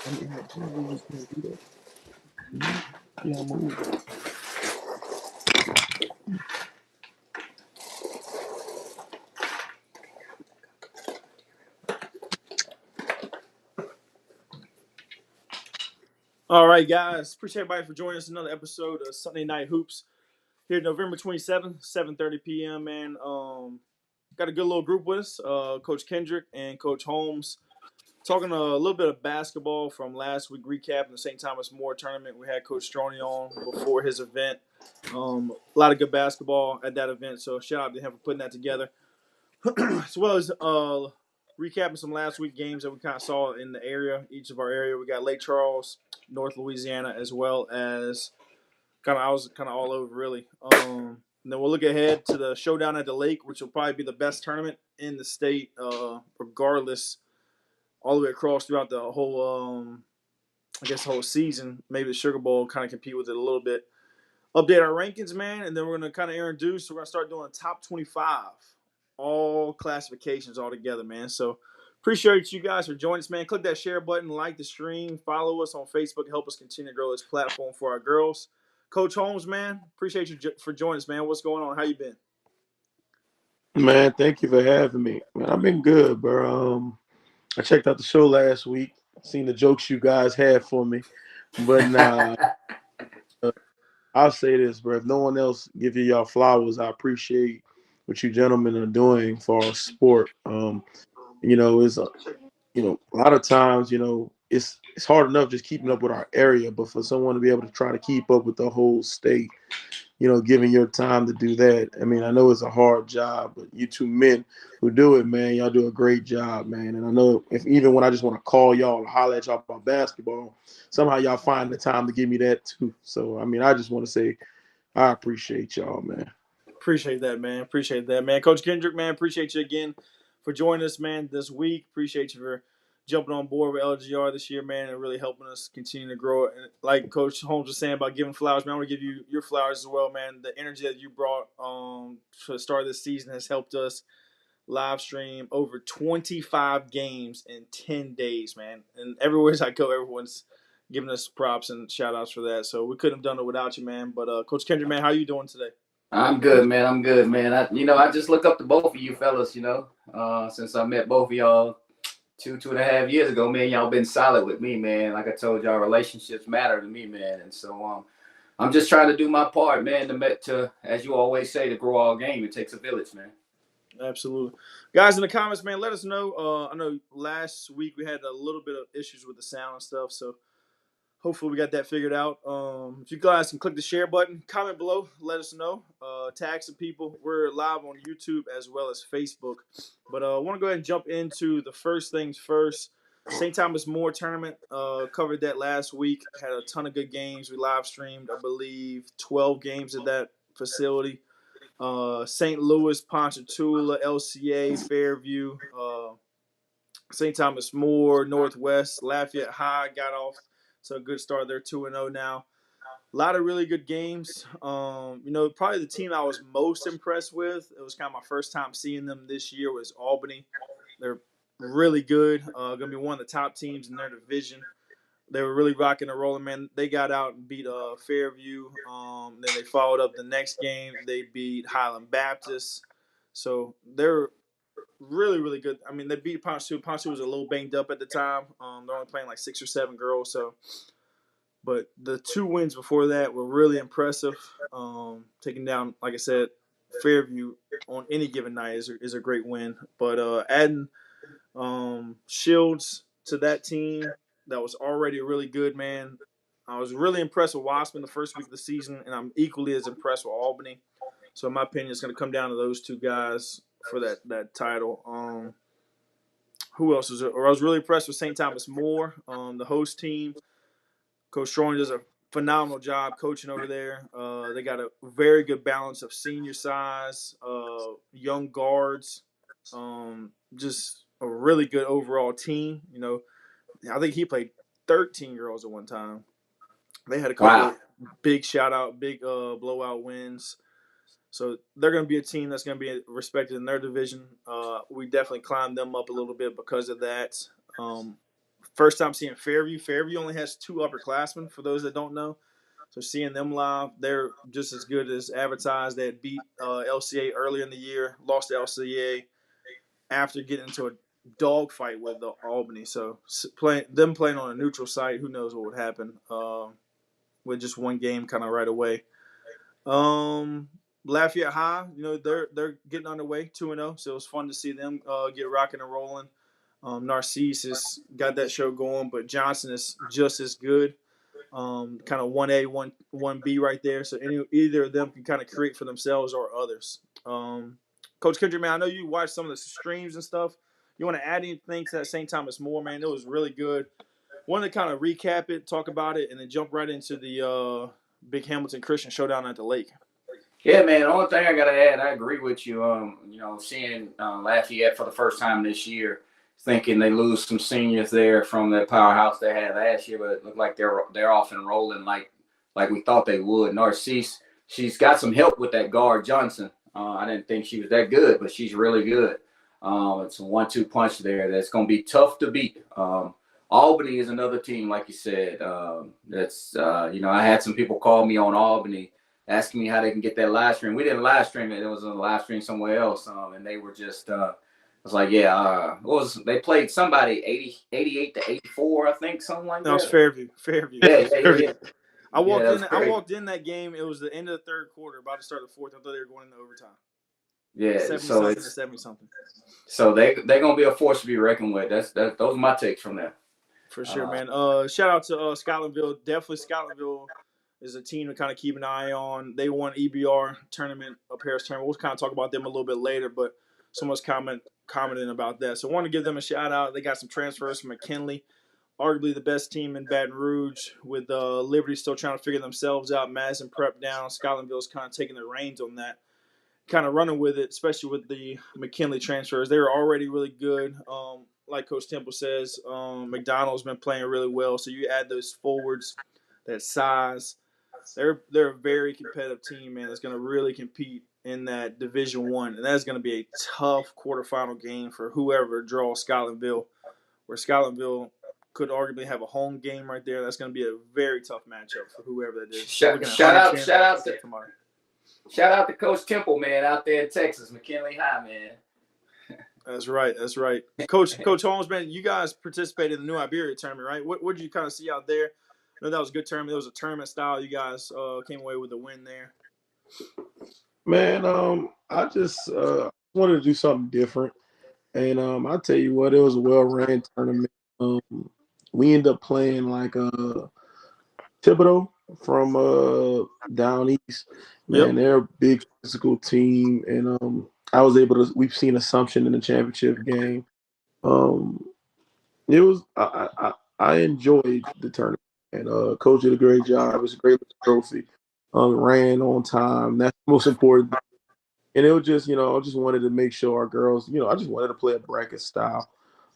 I mean, I didn't know we was gonna do that. Yeah, move. All right, guys. Appreciate everybody for joining us. Another episode of Sunday Night Hoops here, November 27th, 7:30 p.m. Man, got a good little group with us. Coach Kendrick and Coach Holmes talking a little bit of basketball from last week. Recapping the St. Thomas More tournament. We had Coach Stroney on before his event. A lot of good basketball at that event. So shout out to him for putting that together, as well as recapping some last week games that we kind of saw in the area, each of our area. We got Lake Charles, North Louisiana, as well as I was kind of all over really. And then we'll look ahead to the showdown at the lake, which will probably be the best tournament in the state, regardless, all the way across throughout the whole, the whole season. Maybe the Sugar Bowl kind of compete with it a little bit. Update our rankings, man, and then we're going to kind of introduce. We're going to start doing top 25, all classifications all together, man. So appreciate you guys for joining us, man. Click that share button, like the stream, follow us on Facebook, help us continue to grow this platform for our girls. Coach Holmes, man, appreciate you for joining us, man. What's going on? How you been? Man, thank you for having me. Man, I've been good, bro. I checked out the show last week, seen the jokes you guys had for me, but nah, I'll say this, bro. If no one else give you y'all flowers, I appreciate what you gentlemen are doing for our sport. It's a lot of times, it's hard enough just keeping up with our area, but for someone to be able to try to keep up with the whole state, giving your time to do that. I mean, I know it's a hard job, but you two men who do it, man, y'all do a great job, man. And I know if even when I just want to call y'all, holler at y'all about basketball, somehow y'all find the time to give me that too. So, I mean, I just want to say I appreciate y'all, man. Appreciate that, man. Appreciate that, man. Coach Kendrick, man, appreciate you again for joining us, man, this week. Appreciate you for jumping on board with LGR this year, man, and really helping us continue to grow. And like Coach Holmes was saying about giving flowers, man, I want to give you your flowers as well, man. The energy that you brought for the start of this season has helped us live stream over 25 games in 10 days, man. And everywhere I go, everyone's giving us props and shout outs for that. So we couldn't have done it without you, man. But Coach Kendrick, man, how you doing today? I'm good, man. I'm good, man. I just look up to both of you fellas. Since I met both of y'all 2.5 years ago, man. Y'all been solid with me, man. Like I told y'all, relationships matter to me, man. And so I'm just trying to do my part, man. To as you always say, to grow our game, it takes a village, man. Absolutely. Guys, in the comments, man, let us know. I know last week we had a little bit of issues with the sound and stuff, so hopefully we got that figured out. If you guys can click the share button, comment below, let us know. Tag some people. We're live on YouTube as well as Facebook. But I want to go ahead and jump into the first things first. St. Thomas More tournament, covered that last week. Had a ton of good games. We live streamed, I believe, 12 games at that facility. St. Louis, Ponchatoula, LCA, Fairview, St. Thomas More, Northwest, Lafayette High got off to a good start. They're 2-0 now. A lot of really good games. Probably the team I was most impressed with, it was kind of my first time seeing them this year, was Albany. They're really good. Going to be one of the top teams in their division. They were really rocking and rolling, man. They got out and beat Fairview. Then they followed up the next game. They beat Highland Baptist. So they're really, really good. I mean, they beat Ponchatoula. Ponchatoula was a little banged up at the time. They're only playing like 6 or 7 girls. So, but the 2 wins before that were really impressive. Taking down, like I said, Fairview on any given night is a great win. But adding Shields to that team that was already really good, man. I was really impressed with Wassman the first week of the season, and I'm equally as impressed with Albany. So, in my opinion, it's going to come down to those 2 guys for that title. Who else was it? Or I was really impressed with St. Thomas More, the host team. Coach Strong does a phenomenal job coaching over there. They got a very good balance of senior size, young guards, just a really good overall team. I think he played 13 girls at one time. They had a couple Wow. of big big blowout wins. So they're going to be a team that's going to be respected in their division. We definitely climbed them up a little bit because of that. first time seeing Fairview. Fairview only has 2 upperclassmen, for those that don't know. So seeing them live, they're just as good as advertised. They had beat LCA earlier in the year, lost to LCA after getting into a dogfight with Albany. So playing on a neutral site, who knows what would happen with just one game kind of right away. Lafayette High, they're getting underway 2-0, so it was fun to see them get rocking and rolling. Narcisse has got that show going, but Johnson is just as good. Kind of 1A, 1B right there. So either of them can kind of create for themselves or others. Coach Kendrick, man, I know you watched some of the streams and stuff. You want to add anything to that St. Thomas More, man? It was really good. Wanted to kind of recap it, talk about it, and then jump right into the Big Hamilton Christian Showdown at the Lake. Yeah, man. The only thing I gotta add, I agree with you. Seeing Lafayette for the first time this year, thinking they lose some seniors there from the powerhouse they had last year, but it looked like they're off and rolling like we thought they would. Narcisse, she's got some help with that guard Johnson. I didn't think she was that good, but she's really good. It's a 1-2 punch there that's going to be tough to beat. Albany is another team, like you said. I had some people call me on Albany asking me how they can get that live stream. We didn't live stream it. It was on a live stream somewhere else, and they were just I was like, they played somebody 88 to 84, I think, something like that. No, it's Fairview. Yeah. I walked in that game. It was the end of the third quarter, about to start the fourth. I thought they were going into overtime. Yeah, 70-something. So they're gonna be a force to be reckoned with. Those are my takes from there. For sure, man. Shout out to Scotlandville. Definitely Scotlandville is a team to kind of keep an eye on. They won EBR tournament, a Paris tournament. We'll kind of talk about them a little bit later, but someone's commenting about that. So I want to give them a shout out. They got some transfers from McKinley, arguably the best team in Baton Rouge, with Liberty still trying to figure themselves out. Madison Prep down. Scotlandville's kind of taking the reins on that, kind of running with it, especially with the McKinley transfers. They were already really good. Like Coach Temple says, McDonald's been playing really well. So you add those forwards, that size. They're a very competitive team, man, that's going to really compete in that Division One, and that's going to be a tough quarterfinal game for whoever draws Scotlandville, where Scotlandville could arguably have a home game right there. That's going to be a very tough matchup for whoever that is. Shout out to Coach Temple, man, out there in Texas, McKinley High, man. That's right. Coach Holmes, man, you guys participated in the New Iberia tournament, right? What did you kind of see out there? I know that was a good tournament. It was a tournament style. You guys came away with a win there. Man, I just wanted to do something different. And I'll tell you what, it was a well-ran tournament. We ended up playing like Thibodeau from down east. Man, they're a big physical team. And I was able to – we've seen Assumption in the championship game. It was I enjoyed the tournament. And Coach did a great job. It was a great trophy. Ran on time. That's the most important. And it was just, I just wanted to make sure our girls, I just wanted to play a bracket style.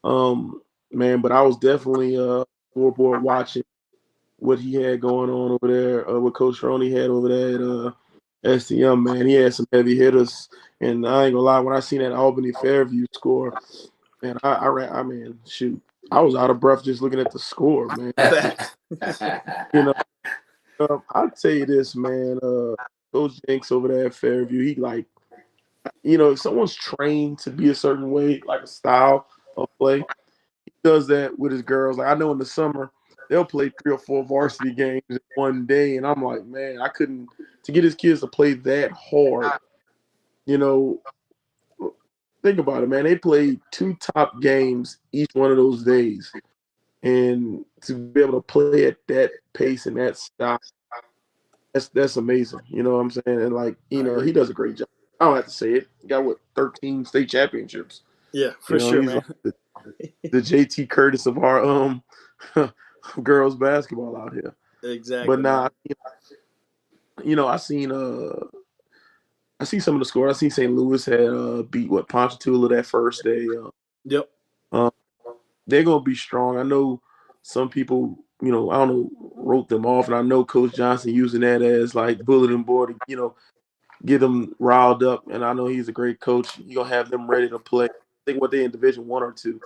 Man, but I was definitely scoreboard watching what he had going on over there, what Coach Roney had over there at STM, man. He had some heavy hitters. And I ain't gonna lie, when I seen that Albany Fairview score, man, I was out of breath just looking at the score, man. I'll tell you this, man. Coach Jenks over there at Fairview, he if someone's trained to be a certain way, like a style of play, he does that with his girls. Like I know in the summer, they'll play 3 or 4 varsity games in one day, and I'm like, man, I couldn't to get his kids to play that hard. Think about it, man. They played 2 top games each one of those days. And to be able to play at that pace and that style, that's amazing. You know what I'm saying? And he does a great job. I don't have to say it. He got 13 state championships. Yeah, for sure, man. Like the JT Curtis of our girls basketball out here. Exactly. But now, I see some of the scores. I see St. Louis had beat Ponchatoula that first day. Yep. They're gonna be strong. I know some people, I don't know, wrote them off, and I know Coach Johnson using that as like bulletin board, get them riled up. And I know he's a great coach. You're gonna have them ready to play. I think they're in Division 1 or 2.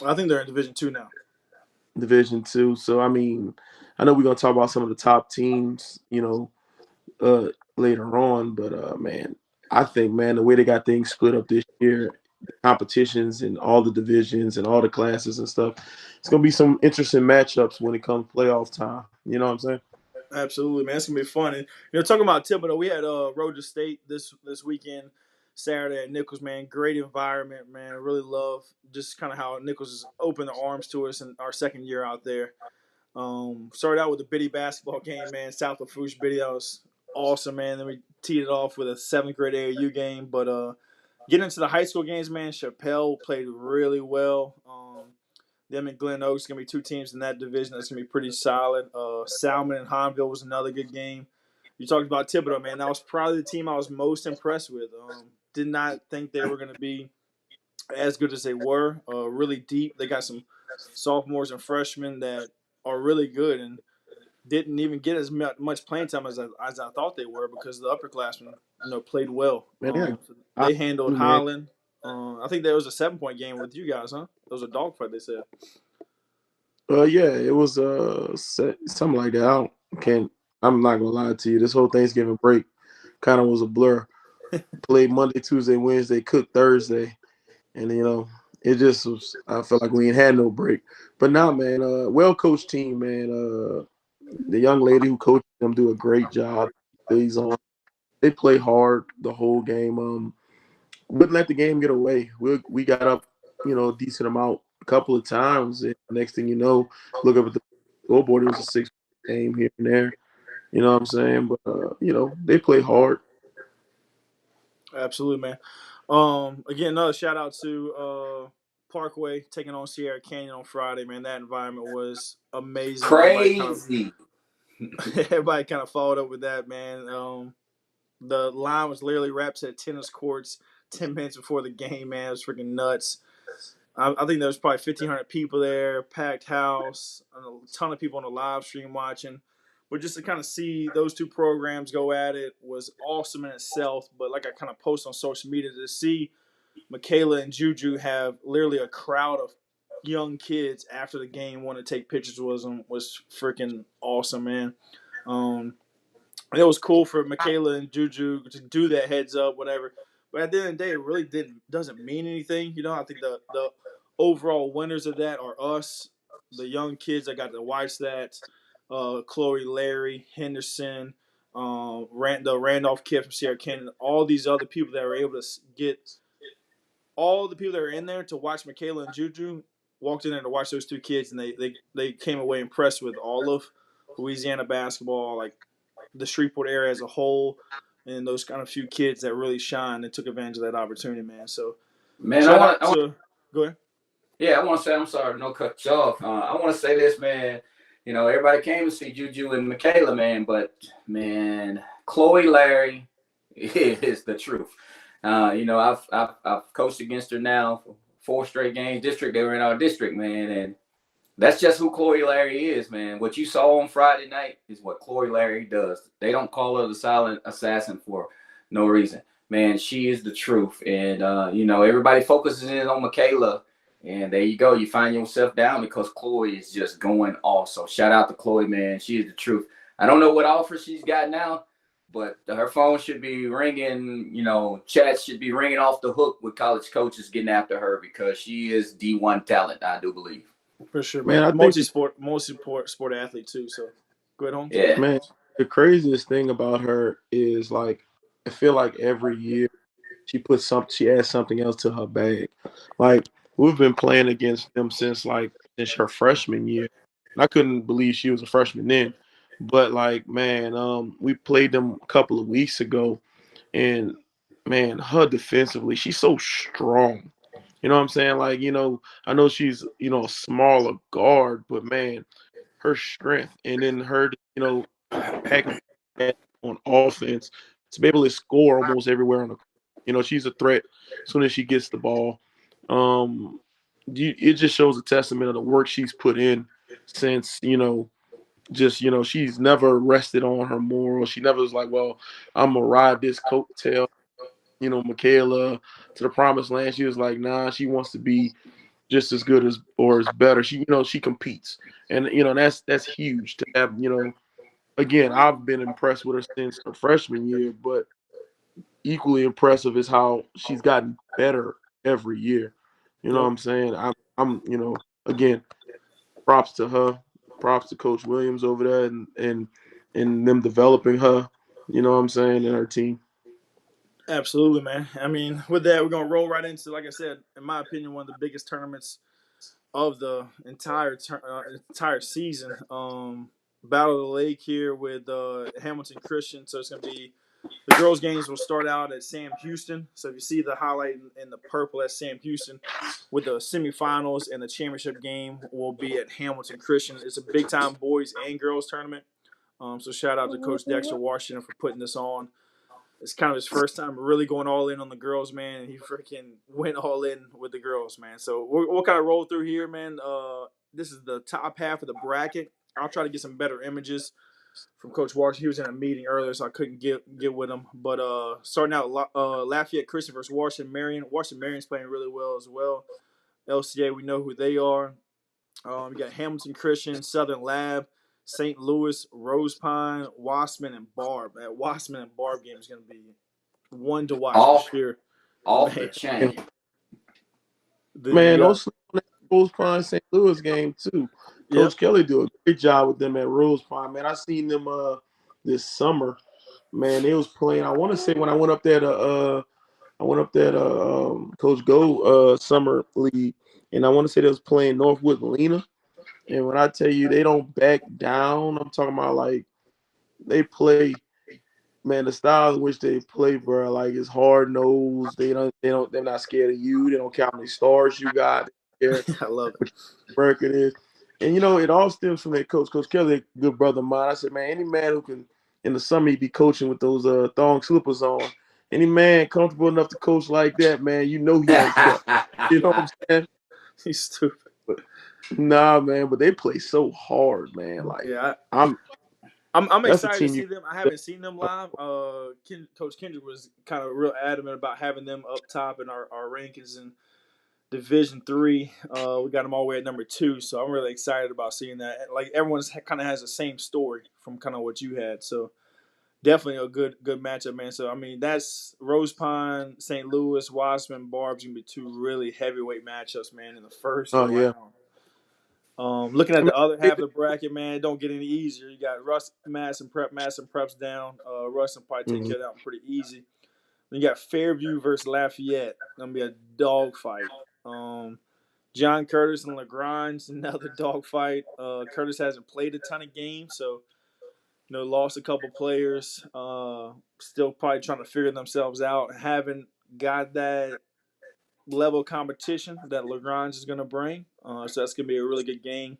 I think they're in Division 2 now. Division Two. So I mean, I know we're gonna talk about some of the top teams, uh, later on, but man, I think man the way they got things split up this year, the competitions and all the divisions and all the classes and stuff, it's gonna be some interesting matchups when it comes playoff time. You know what I'm saying? Absolutely, man. It's gonna be fun. And talking about Thibodeau, we had Roger State this weekend, Saturday at Nichols. Man, great environment, man. I really love just kind of how Nichols has opened their arms to us in our second year out there. Started out with a Biddy basketball game, man. South of Foosh Biddy, that was awesome, man. Then we teed it off with a seventh grade AAU game. But getting into the high school games, man, Chappelle played really well. Them and Glen Oaks gonna be two teams in that division that's gonna be pretty solid. Salmon and Hanville was another good game. You talked about Thibodeau, man. That was probably the team I was most impressed with. Did not think they were gonna be as good as they were. Really deep. They got some sophomores and freshmen that are really good and didn't even get as much playing time as I thought they were because the upperclassmen, played well. Man, So I they handled man. Holland. I think there was a 7-point game with you guys, huh? It was a dogfight, they said. Yeah, it was something like that. Can't. I'm not gonna lie to you. This whole Thanksgiving break kind of was a blur. Played Monday, Tuesday, Wednesday, cooked Thursday, and it just was. I felt like we ain't had no break. But now, man, well coached team, man. The young lady who coached them do a great job. They play hard the whole game. Wouldn't let the game get away. We got up, a decent amount a couple of times, and next thing you know, look up at the scoreboard. It was a 6 game here and there. You know what I'm saying? But they play hard. Absolutely, man. Again, another shout out to Parkway taking on Sierra Canyon on Friday, man. That environment was amazing. Crazy. Everybody kind of followed up with that, man. The line was literally wraps at tennis courts 10 minutes before the game, man. It was freaking nuts. I think there was probably 1,500 people there, packed house, a ton of people on the live stream watching. But just to kind of see those two programs go at it was awesome in itself. But like I kind of post on social media, to see Michaela and Juju have literally a crowd of young kids after the game want to take pictures with them was freaking awesome, man. It was cool for Michaela and Juju to do that heads up, whatever. But at the end of the day, it really doesn't mean anything. I think the overall winners of that are us, the young kids that got to watch that. Chloe, Larry, Henderson, the Randolph kid from Sierra Canyon, all these other people that were able to get all the people that were in there to watch Michaela and Juju walked in there to watch those two kids, and they came away impressed with all of Louisiana basketball, like the Shreveport area as a whole, and those kind of few kids that really shine and took advantage of that opportunity, man. So, Man, go ahead. Yeah, I want to say, I'm sorry, no cut you off. I want to say this, man. Everybody came to see Juju and Michaela, man, but man, Chloe Larry is the truth. I've coached against her now for 4 straight games. They were in our district, man, and that's just who Chloe Larry is, man. What you saw on Friday night is what Chloe Larry does. They don't call her the silent assassin for no reason. Man, she is the truth. And, everybody focuses in on Michaela. And there you go. You find yourself down because Chloe is just going off. So shout out to Chloe, man. She is the truth. I don't know what offer she's got now, but her phone should be ringing. Chats should be ringing off the hook with college coaches getting after her because she is D1 talent, I do believe. For sure, man. I multi-sport athlete too. So go ahead, Holmes. Yeah, man. The craziest thing about her is I feel like every year she adds something else to her bag. Like we've been playing against them since her freshman year. And I couldn't believe she was a freshman then. But we played them a couple of weeks ago, and man, her defensively, she's so strong. You know what I'm saying? I know she's, a smaller guard, but man, her strength and then her, package on offense to be able to score almost everywhere on the she's a threat as soon as she gets the ball. It just shows a testament of the work she's put in since, she's never rested on her morals. She never was like, well, I'm going to ride this coattail, Michaela to the promised land. She was like, nah, she wants to be, just as good as or as better. She competes, and that's huge to have. Again, I've been impressed with her since her freshman year, but equally impressive is how she's gotten better every year. You know what Yep. I'm saying? Again, props to her, props to Coach Williams over there, and them developing her. You know what I'm saying, and her team. Absolutely, man. I mean, with that, we're gonna roll right into, like I said, in my opinion, one of the biggest tournaments of the entire season. Battle of the Lake here with Hamilton Christian. So it's gonna be the girls' games will start out at Sam Houston. So if you see the highlight in the purple, that's Sam Houston. With the semifinals and the championship game will be at Hamilton Christian. It's a big time boys and girls tournament. So shout out to Coach Dexter Washington for putting this on. It's kind of his first time really going all in on the girls, man. And he freaking went all in with the girls, man. So we'll kind of roll through here, man. This is the top half of the bracket. I'll try to get some better images from Coach Washington. He was in a meeting earlier, so I couldn't get with him. But starting out, Lafayette Christian versus Washington Marion. Washington Marion's playing really well as well. LCA, we know who they are. We got Hamilton Christian, Southern Lab, St. Louis, Rose Pine, Wassman, and Barb. That Wassman and Barb game is going to be one to watch for sure. Off Man. the chain. Man, don't sleep on that Rose Pine St. Louis game too. Coach Kelly do a great job with them at Rose Pine, man. I seen them this summer. Man, they was playing. I want to say when I went up there to Coach Go summer league, and I want to say they was playing Northwood Molina. And when I tell you they don't back down, I'm talking about like they play. Man, the style in which they play, bro, like it's hard nosed. They're not scared of you. They don't care how many stars you got. I love it. Record is, and it all stems from that coach. Coach Kelly, a good brother of mine. I said, man, any man who can in the summer he be coaching with those thong slippers on. Any man comfortable enough to coach like that, man, he on stuff. You know what I'm saying? He's stupid. Nah, man, but they play so hard, man. Like, yeah, I'm excited to see them. I haven't seen them live. Coach Kendrick was kind of real adamant about having them up top in our rankings in Division III. We got them all the way at number 2, so I'm really excited about seeing that. Like everyone's kind of has the same story from kind of what you had, so definitely a good matchup, man. So I mean, that's Rose Pine, St. Louis, Wassman, Barb's gonna be 2 really heavyweight matchups, man, in the first round. Yeah. Looking at the other half of the bracket, man, it don't get any easier. You got Russ, Mass, and Prep's down. Russ will probably take care of that one pretty easy. Then you got Fairview versus Lafayette. Gonna be a dogfight. John Curtis and LaGrange, another dogfight. Curtis hasn't played a ton of games, so lost a couple players. Still probably trying to figure themselves out. Haven't got that level of competition that LaGrange is going to bring. So that's going to be a really good game.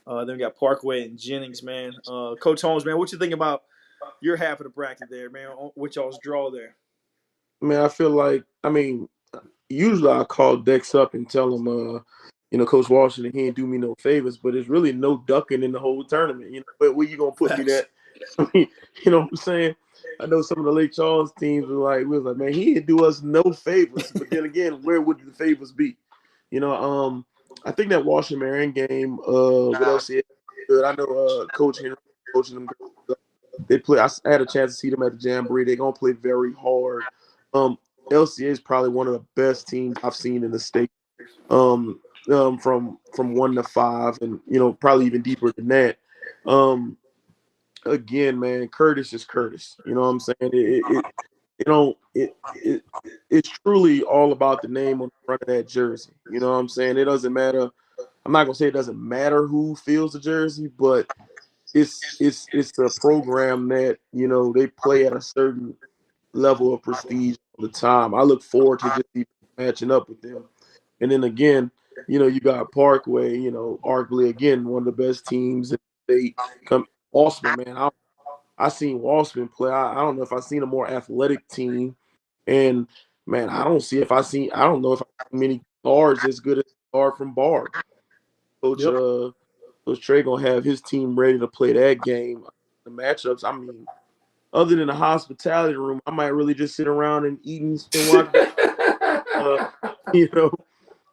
Then we got Parkway and Jennings, man. Coach Holmes, man, what you think about your half of the bracket there, man? What y'all's draw there? Man, I feel like, usually I call Dex up and tell him, Coach Washington, he ain't do me no favors, but there's really no ducking in the whole tournament. But where you going to put me that? I mean, you know what I'm saying? I know some of the Lake Charles teams we was like, man, he didn't do us no favors. But then again, where would the favors be? I think that Washington Marion game, what else is good? I know Coach Henry coaching them. They play. I had a chance to see them at the Jamboree. They're gonna play very hard. LCA is probably one of the best teams I've seen in the state. From 1 to 5, and probably even deeper than that. Again, man, Curtis is Curtis. You know what I'm saying? It's truly all about the name on the front of that jersey. You know what I'm saying? It doesn't matter. I'm not gonna say it doesn't matter who feels the jersey, but it's a program that they play at a certain level of prestige all the time. I look forward to just matching up with them. And then again, you got Parkway, arguably again one of the best teams in the state. Wassman, man, I seen Wassman play. I don't know if I've seen a more athletic team, and man, I don't know if I've seen many guards as good as the guard from Barb. Coach Trey gonna have his team ready to play that game. The matchups, I mean, other than the hospitality room, I might really just sit around and eat and watch.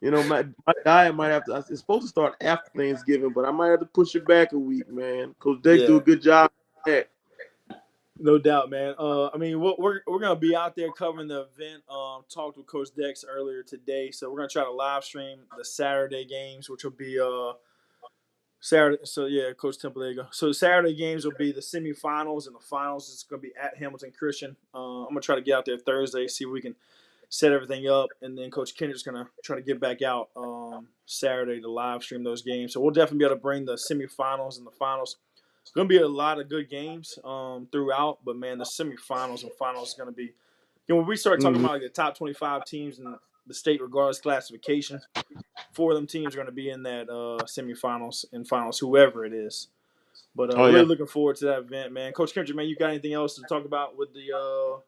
You know, my diet might have to. It's supposed to start after Thanksgiving, but I might have to push it back a week, man. Coach Dex do Yeah. a good job. At No doubt, man. I mean, we're gonna be out there covering the event. Talked with Coach Dex earlier today, so we're gonna try to live stream the Saturday games, which will be Saturday. So yeah, Coach Temple, there you go. So the Saturday games will be the semifinals and the finals. It's gonna be at Hamilton Christian. I'm gonna try to get out there Thursday, see if we can set everything up, and then Coach Kendrick's gonna try to get back out Saturday to live stream those games. So we'll definitely be able to bring the semifinals and the finals. It's going to be a lot of good games throughout, but man, the semifinals and finals is going to be. When we start talking about like the top 25 teams in the state, regardless classification, 4 of them teams are going to be in that semifinals and finals, whoever it is. But oh really yeah, looking forward to that event, man. Coach Kendrick, man, you got anything else to talk about with the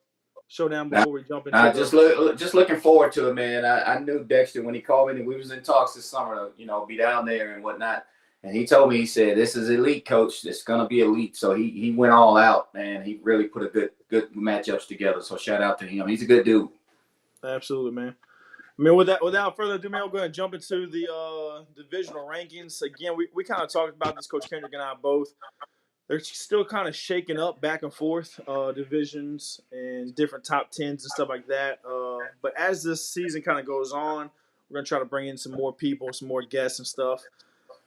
showdown before we jump into just looking forward to it, man. I knew Dexter when he called me, and we was in talks this summer to be down there and whatnot. And he told me, he said, "This is elite, coach. It's gonna be elite." So he went all out, man. He really put a good matchups together. So shout out to him. He's a good dude. Absolutely, man. I mean, without further ado, man, I'm going to jump into the divisional rankings. Again, we kind of talked about this, Coach Kendrick and I both. They're still kind of shaking up back and forth, divisions and different top tens and stuff like that. But as this season kind of goes on, we're going to try to bring in some more people, some more guests and stuff,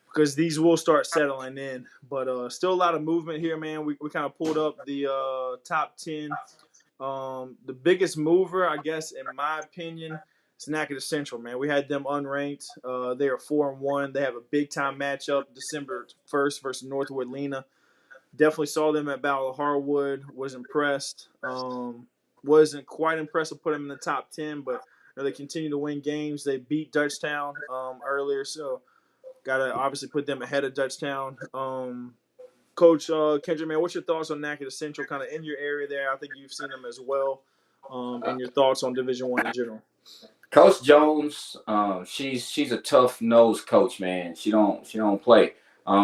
because these will start settling in. But still a lot of movement here, man. We kind of pulled up the top 10. The biggest mover, I guess, in my opinion, is Natchitoches Central, man. We had them unranked. They are 4-1. They have a big time matchup December 1st versus Northwood Lena. Definitely saw them at Battle of Harwood. Was impressed. Wasn't quite impressed to put them in the top 10, but they continue to win games. They beat Dutchtown earlier, so got to obviously put them ahead of Dutchtown. Coach Kendrick, man, what's your thoughts on Natchitoches Central, kind of in your area there? I think you've seen them as well, and your thoughts on Division I in general. Coach Jones, she's a tough nosed coach, man. She don't play.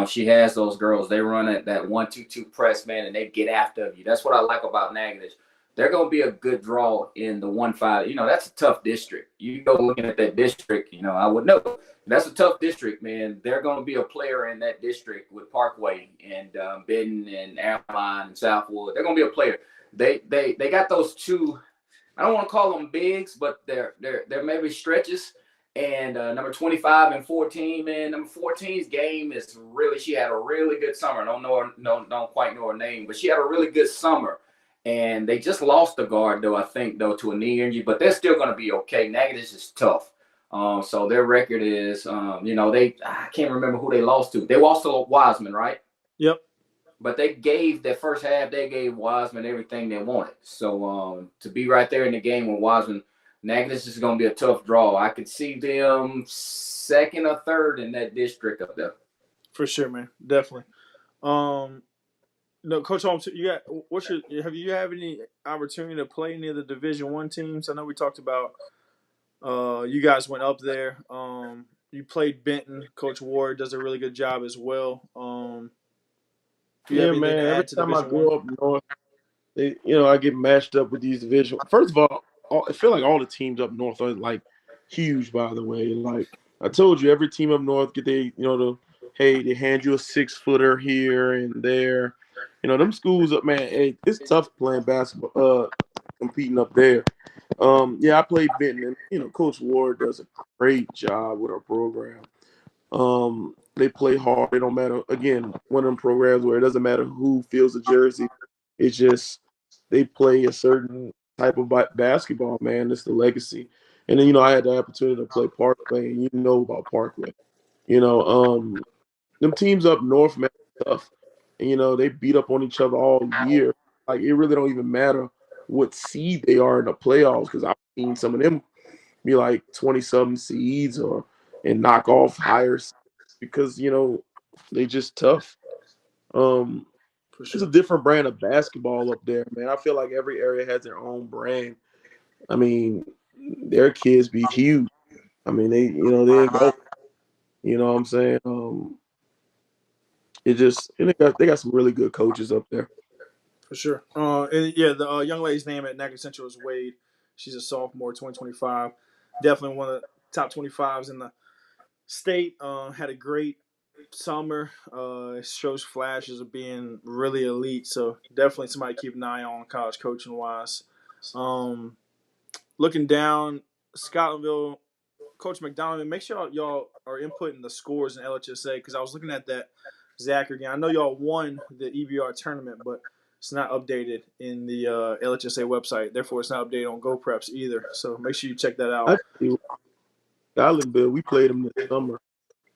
She has those girls. They run at that 1-2-2 press, man, and they get after you. That's what I like about Natchitoches. They're going to be a good draw in the 1-5. That's a tough district. You go looking at that district, I would know. That's a tough district, man. They're going to be a player in that district with Parkway and Benton and Airline and Southwood. They're going to be a player. They got those two. I don't want to call them bigs, but they're maybe stretches. And number 25 and 14, man. Number 14's game is really. She had a really good summer. Don't quite know her name, but she had a really good summer. And they just lost the guard, though, I think, to a knee injury. But they're still going to be okay. Natchitoches is tough. So their record is, I can't remember who they lost to. They lost to Wiseman, right? Yep. But they gave that first half, they gave Wiseman everything they wanted. So to be right there in the game with Wiseman, Natchitoches is going to be a tough draw. I could see them second or third in that district up there. For sure, man. Definitely. No, Coach Holmes, have you have any opportunity to play any of the Division I teams? I know we talked about you guys went up there. You played Benton. Coach Ward does a really good job as well. yeah, man. Every time I go up north, I get matched up with these division. First of all, I feel like all the teams up north are like huge. By the way, like I told you, every team up north they hand you a 6-footer here and there. Them schools up, man. Hey, it's tough playing basketball, competing up there. I played Benton, and Coach Ward does a great job with our program. They play hard. They don't matter. Again, one of them programs where it doesn't matter who fills the jersey. It's just they play a certain type of basketball, man. It's the legacy. And then I had the opportunity to play Parkway, and you know about Parkway. Them teams up north, man, tough. And they beat up on each other all year. Like it really don't even matter what seed they are in the playoffs, because I've seen some of them be like 20-something seeds and knock off higher seeds because they just tough. It's a different brand of basketball up there, man. I feel like every area has their own brand. I mean, their kids be huge. I mean, they go. You know what I'm saying? They got some really good coaches up there. For sure. The young lady's name at Natchitoches Central is Wade. She's a sophomore, 2025. Definitely one of the top 25s in the state. Had a great summer. It shows flashes of being really elite. So definitely somebody to keep an eye on college coaching wise. Looking down, Scotlandville, Coach McDonald, make sure y'all are inputting the scores in LHSA because I was looking at that Zachary game. I know y'all won the EBR tournament, but it's not updated in the LHSA website. Therefore, it's not updated on GoPreps either. So make sure you check that out. Scotlandville, we played them this summer.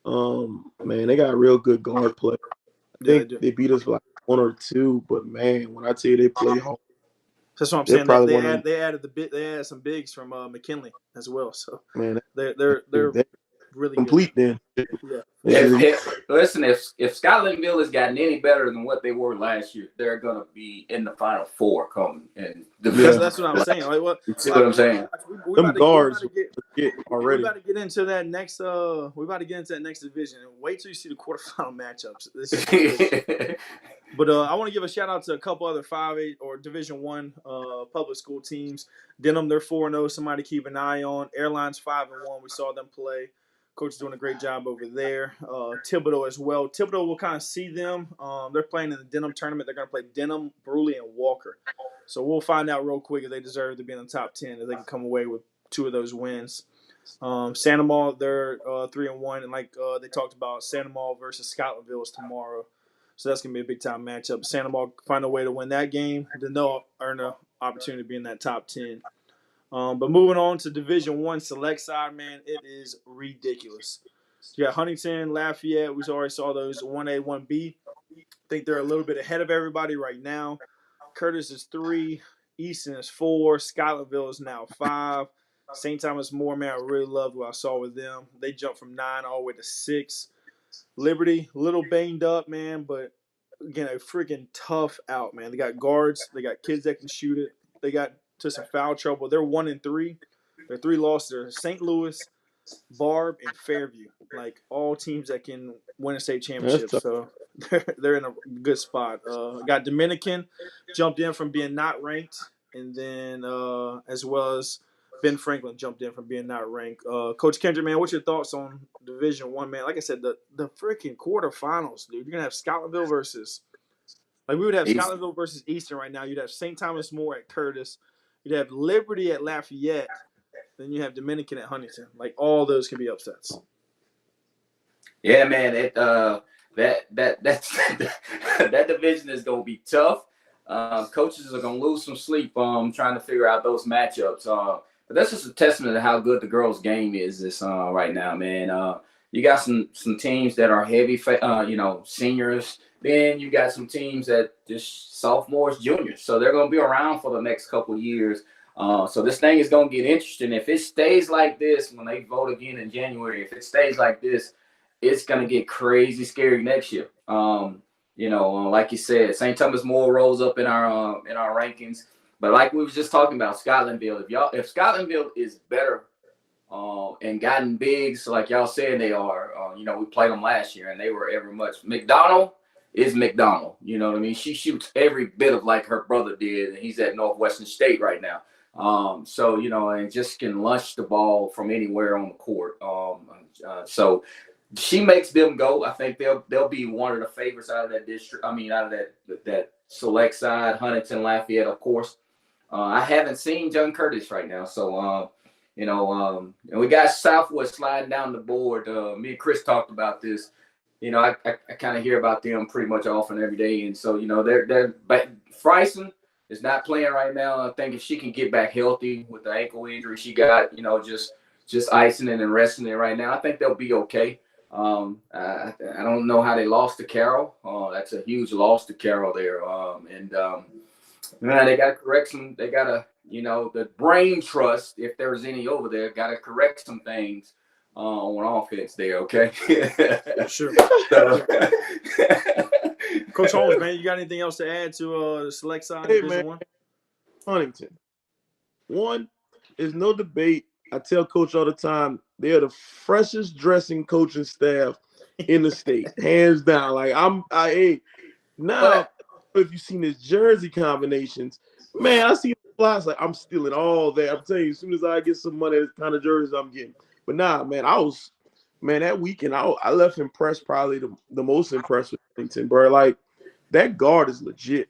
Man, they got real good guard play. I think they beat us like 1 or 2, but man, when I tell you they play home, that's what I'm saying. They added some bigs from McKinley as well. So man, they're really complete good. then. Yeah. Listen, if Scotlandville has gotten any better than what they were last year, they're gonna be in the Final Four coming. And that's what I'm saying. Like, what I'm saying? We about to get into that next. We about to get into that next division. And wait till you see the quarterfinal matchups. But I want to give a shout out to a couple other 5A or Division I public school teams. Denham, they're 4-0. Somebody to keep an eye on. Airlines 5-1. We saw them play. Coach is doing a great job over there. Thibodaux as well. Thibodaux will kind of see them. They're playing in the Denham tournament. They're going to play Denham, Bruley, and Walker. So we'll find out real quick if they deserve to be in the top 10, if they can come away with 2 of those wins. Santa Maria, they're 3-1. And like they talked about, Santa Maria versus Scotlandville is tomorrow. So that's going to be a big-time matchup. Santa Maria find a way to win that game, then they'll earn an opportunity to be in that top 10. But moving on to Division I select side, man, it is ridiculous. You got Huntington, Lafayette. We already saw those 1A, 1B. I think they're a little bit ahead of everybody right now. Curtis is 3. Easton is 4. Scotlandville is now 5. St. Thomas More, man, I really loved what I saw with them. They jumped from 9 all the way to 6. Liberty, a little banged up, man, but, again, a freaking tough out, man. They got guards. They got kids that can shoot it. They got to some foul trouble. They're 1-3. Their 3 losses are St. Louis, Barb, and Fairview. Like all teams that can win a state championship. So they're in a good spot. Got Dominican jumped in from being not ranked, and then as well as Ben Franklin jumped in from being not ranked. Coach Kendrick, man, what's your thoughts on Division I, man? Like I said, the freaking quarterfinals, dude. You're gonna have Scotlandville versus. Like, we would have Scotlandville versus Eastern right now. You'd have St. Thomas More at Curtis. You'd have Liberty at Lafayette. Then you have Dominican at Huntington. Like, all those can be upsets. Yeah, man. That division is going to be tough. Coaches are going to lose some sleep trying to figure out those matchups. But that's just a testament to how good the girls' game is this right now, man. You got some teams that are heavy, seniors. Then you got some teams that just sophomores, juniors. So they're going to be around for the next couple of years. So this thing is going to get interesting. If it stays like this when they vote again in January, if it stays like this, it's going to get crazy scary next year. Like you said, St. Thomas More rolls up in our rankings. But like we was just talking about, Scotlandville, if Scotlandville is better and gotten bigs like y'all said they are, we played them last year and they were every much. McDonald is McDonald. You know what I mean? She shoots every bit of like her brother did, and he's at Northwestern State right now. And just can lunch the ball from anywhere on the court. So she makes them go. I think they'll be one of the favorites out of that district. I mean, out of that select side, Huntington, Lafayette, of course. I haven't seen John Curtis right now, so and we got Southwood sliding down the board. Me and Chris talked about this. I kind of hear about them pretty much often every day, and so they're but Friesen is not playing right now. I think if she can get back healthy with the ankle injury she got, just icing it and resting it right now, I think they'll be okay. I don't know how they lost to Carroll. That's a huge loss to Carroll there. They got to correct some. They got to, the brain trust, if there's any over there, got to correct some things on offense there. Okay. Sure. Coach Holmes, man, you got anything else to add to the select side? Hey, man, Huntington. One is no debate. I tell Coach all the time, they're the freshest dressing coaching staff in the state, hands down. Like if you've seen his jersey combinations, man, I see the flies like I'm stealing all that. I'm telling you, as soon as I get some money, that's the kind of jerseys I'm getting. But nah, man, that weekend I left impressed, probably the most impressed with Huntington, bro. Like that guard is legit.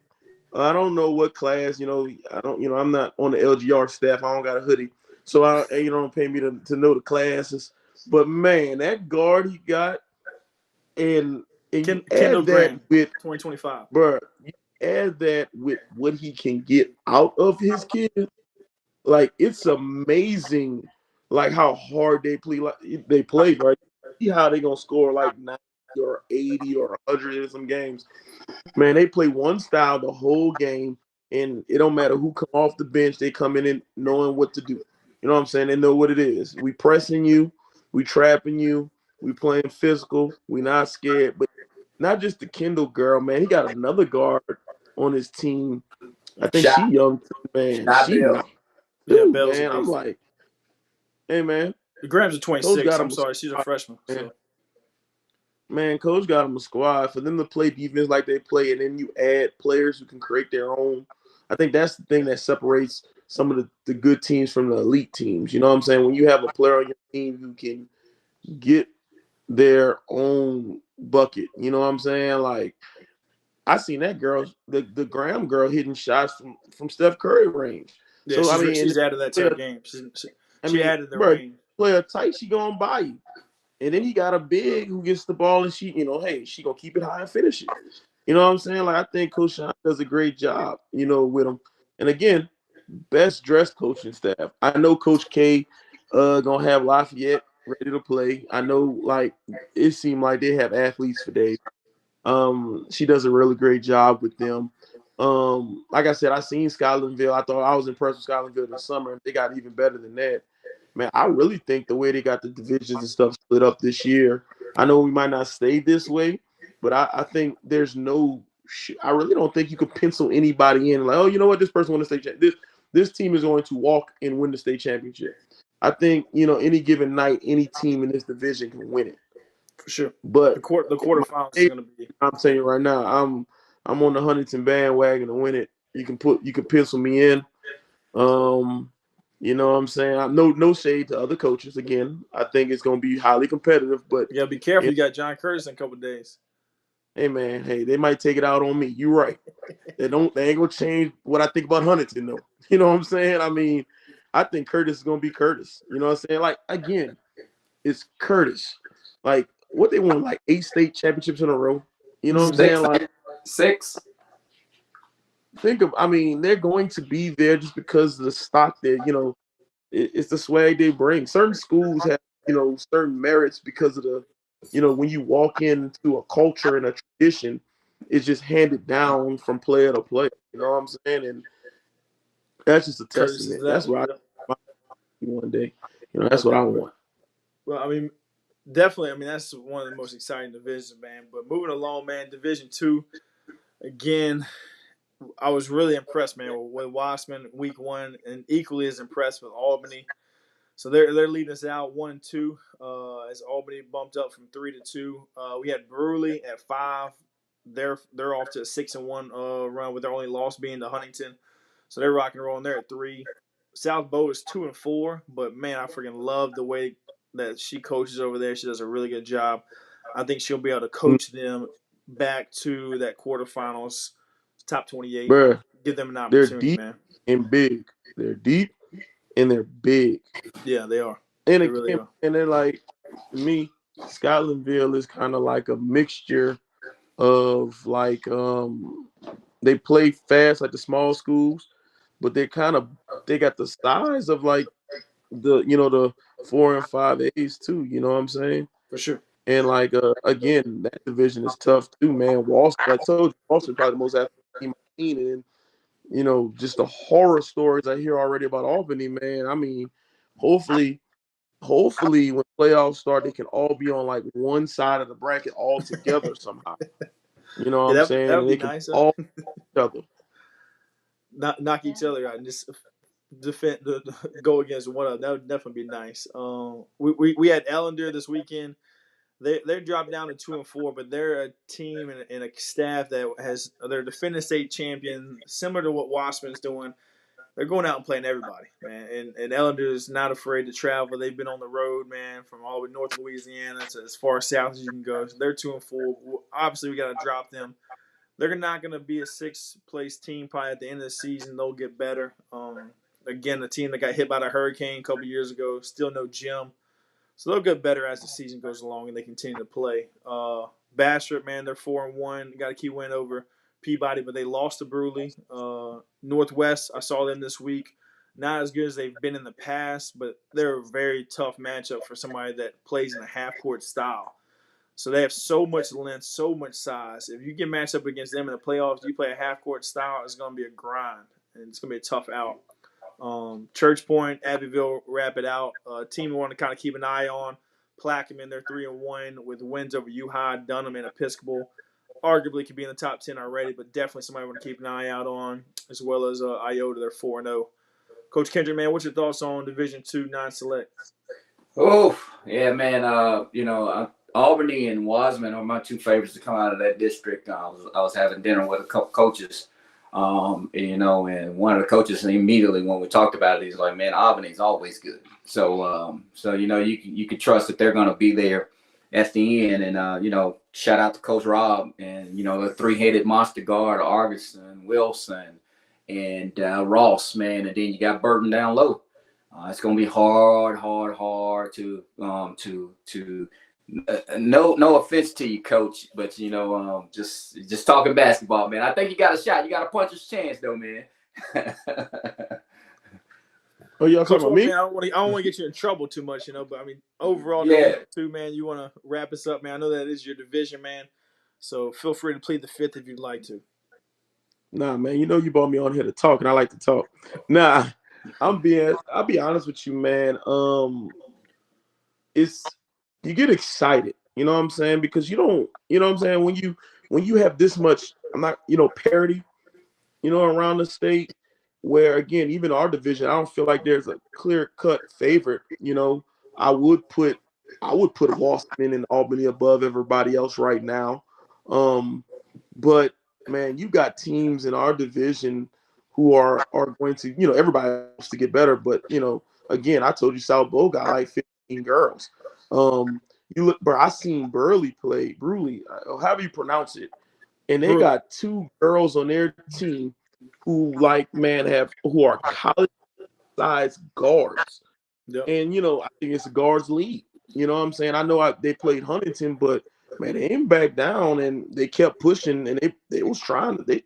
I don't know what class, I don't, I'm not on the LGR staff. I don't got a hoodie, so don't pay me to know the classes. But man, that guard he got, and you Kendall add that Graham, with, 2025. bro, you add that with what he can get out of his kids. Like it's amazing, like how hard they play. Like they play, right? See how they gonna score like 90 or 80 or 100 in some games. Man, they play one style the whole game, and it don't matter who come off the bench. They come in knowing what to do. You know what I'm saying? They know what it is. We pressing you, we trapping you, we playing physical. We not scared, but not just the Kendall girl, man. He got another guard on his team. I think she Shot, young too, man. shot She Bill. not Yeah, too, Bell's a man. I'm beast. like, hey, man, Graham's a coach 26. got I'm him a sorry, she's a squad, freshman. man. So Man, coach got him a squad for them to play defense like they play, and then you add players who can create their own. I think that's the thing that separates some of the good teams from the elite teams. You know what I'm saying? When you have a player on your team who can get their own bucket, you know what I'm saying? Like I seen that girl, the Graham girl, hitting shots from Steph Curry range. yeah, So I mean, she's added that to her game. She added the bro, range player tight, she going by you. And then he got a big who gets the ball and she, hey, she gonna keep it high and finish it. You know what I'm saying? Like I think Coach Sean does a great job, with him. And again, best dressed coaching staff. I know Coach K gonna have Lafayette ready to play. I know like it seemed like they have athletes for days. She does a really great job with them. Like I said, I seen Scotlandville. I thought I was impressed with Scotlandville this summer. They got even better than that. Man, I really think the way they got the divisions and stuff split up this year, I know we might not stay this way, but I think there's no. I really don't think you could pencil anybody in like, oh, you know what, this person won the state championship. This team is going to walk and win the state championship. I think any given night, any team in this division can win it. for sure. But The quarterfinals is gonna be. I'm telling you right now, I'm on the Huntington bandwagon to win it. You can pencil me in. You know what I'm saying? No shade to other coaches. Again, I think it's gonna be highly competitive, but You gotta be careful. You got John Curtis in a couple of days. hey man, hey, they might take it out on me. You're right. They ain't gonna change what I think about Huntington though. You know what I'm saying? I mean, I think Curtis is gonna be Curtis. You know what I'm saying? Like again, it's Curtis. Like what they won like 8 state championships in a row. You know what I'm saying? Like Six. they're going to be there just because of the stock there, it's the swag they bring. Certain schools have, certain merits because of the, when you walk into a culture and a tradition, it's just handed down from player to player. You know what I'm saying? And that's just a Curtis is testament. that. That's what Yeah. I want one day. That's No what I doubt. want. Well, I mean, definitely. I mean, that's one of the most exciting divisions, man. But moving along, man, Division Two. Again, I was really impressed, man, with Wassman week one, and equally as impressed with Albany. So they're leading us out 1-2 as Albany bumped up from 3-2. We had Brewerly at 5. They're off to a 6-1 run with their only loss being to Huntington. So they're rock and rolling. They're at 3. South Bow is 2-4, but man, I freaking love the way that she coaches over there. She does a really good job. I think she'll be able to coach them back to that quarterfinals, top 28. Bruh, Give them an they're opportunity, deep man. and big. They're deep and they're big. Yeah, they are. And They really again, are. and then like me, Scotlandville is kind of like a mixture of like they play fast like the small schools, but they got the size of like the 4 and 5 A's too. You know what I'm saying? For sure. And like again, that division is tough too, man. Walston, I told you, Walston probably the most athletic team I've seen, and just the horror stories I hear already about Albany, man. I mean, hopefully when playoffs start, they can all be on like one side of the bracket all together somehow. You know what Yeah, I'm that saying? would And be they can nice. all each other. Knock each other out and just defend, go against one of them. That would definitely be nice. We had Ellender this weekend. They're dropped down to 2-4, but they're a team and a staff that they're defending state champion, similar to what Wassman's doing. they're going out and playing everybody, man. And Ellender is not afraid to travel. They've been on the road, man, from all the way north of Louisiana to as far south as you can go. So they're 2-4. Obviously, we got to drop them. They're not going to be a sixth-place team probably at the end of the season. They'll get better. Again, the team that got hit by the hurricane a couple years ago, still no gym. So they'll get better as the season goes along and they continue to play. Bastrop, man, they're 4-1. Got a key win over Peabody, but they lost to Bruley. Northwest, I saw them this week. Not as good as they've been in the past, but they're a very tough matchup for somebody that plays in a half-court style. So they have so much length, so much size. If you get matched up against them in the playoffs, you play a half-court style, it's going to be a grind, and it's going to be a tough out. Church Point, Abbeville wrap it out. Team we want to kind of keep an eye on. Plaquemine, they're 3-1 with wins over U-High, Dunham, and Episcopal. Arguably could be in the top 10 already, but definitely somebody we want to keep an eye out on, as well as Iota, they're 4-0. Coach Kendrick, man, what's your thoughts on Division II non-select? Oh, yeah, man. Albany and Wasman are my two favorites to come out of that district. I was having dinner with a couple coaches, and one of the coaches immediately when we talked about it, he's like, "Man, Albany's always good." So you can trust that they're going to be there at the end. And shout out to Coach Rob and the three-headed monster guard, Argison, Wilson, and Ross, man. And then you got Burton down low. It's going to be hard to no offense to you, Coach, but just talking basketball, man. I think you got a shot. You got a puncher's chance, though, man. Oh, y'all talking about me? Man, I don't want to get you in trouble too much, but I mean, overall, too, man. You want to wrap us up, man? I know that is your division, man. So feel free to plead the fifth if you'd like to. Nah, man. You brought me on here to talk, and I like to talk. Nah, I'll be honest with you, man. You get excited, you know what I'm saying? Because you don't, you know what I'm saying? When you have this much, parity, around the state, where again, even our division, I don't feel like there's a clear-cut favorite. I would put Boston and Albany above everybody else right now. But man, you got teams in our division who are going to, everybody wants to get better. But again, I told you South Bow got like 15 girls. You look, bro. I seen Bruley, however you pronounce it, and they got 2 girls on their team who are college-sized guards. Yep. And I think it's a guards league. You know what I'm saying? I know they played Huntington, but man, they ain't back down and they kept pushing and they was trying to they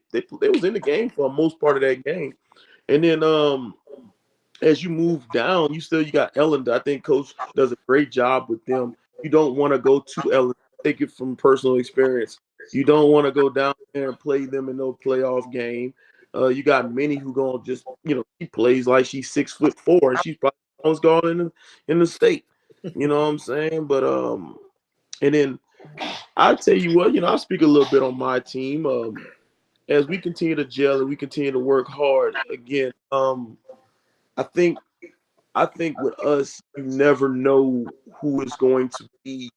was in the game for the most part of that game. And then as you move down, you got Ellender. I think Coach does a great job with them. You don't want to go to Ellender. Take it from personal experience. You don't want to go down there and play them in no playoff game. You got Minnie who gonna just, she plays like she's 6'4" and she's probably the most guard in the state. You know what I'm saying? But and then I tell you what, I speak a little bit on my team. As we continue to gel and we continue to work hard again. I think with us, you never know who is going to be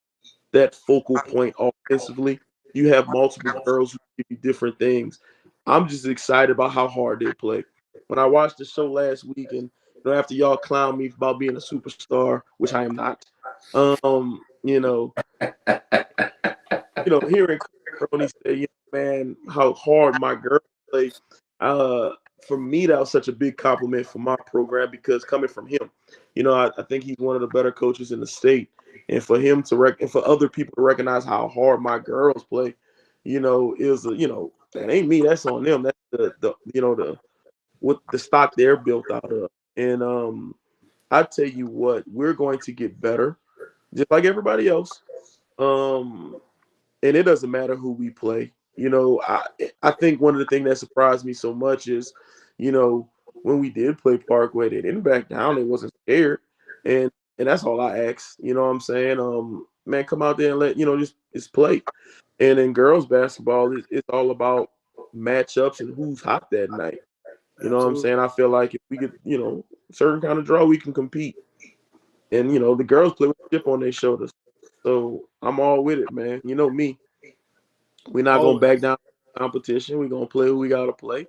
that focal point offensively. You have multiple girls who give you different things. I'm just excited about how hard they play. When I watched the show last week, and after y'all clown me about being a superstar, which I am not, hearing Crony say, man, how hard my girls play. For me, that was such a big compliment for my program because coming from him, I think he's one of the better coaches in the state, and for him and for other people to recognize how hard my girls play, that ain't me. That's on them. That's the what the stock they're built out of. And I tell you what, we're going to get better, just like everybody else. And it doesn't matter who we play. I think one of the things that surprised me so much is, when we did play Parkway, they didn't back down. They wasn't scared. And that's all I ask. You know what I'm saying? Man, come out there and let, just play. And in girls basketball, it's all about matchups and who's hot that night. You know what I'm saying? I feel like if we get, certain kind of draw, we can compete. And, the girls play with a chip on their shoulders. So I'm all with it, man. You know me. We're not going to back down the competition. We're going to play who we got to play.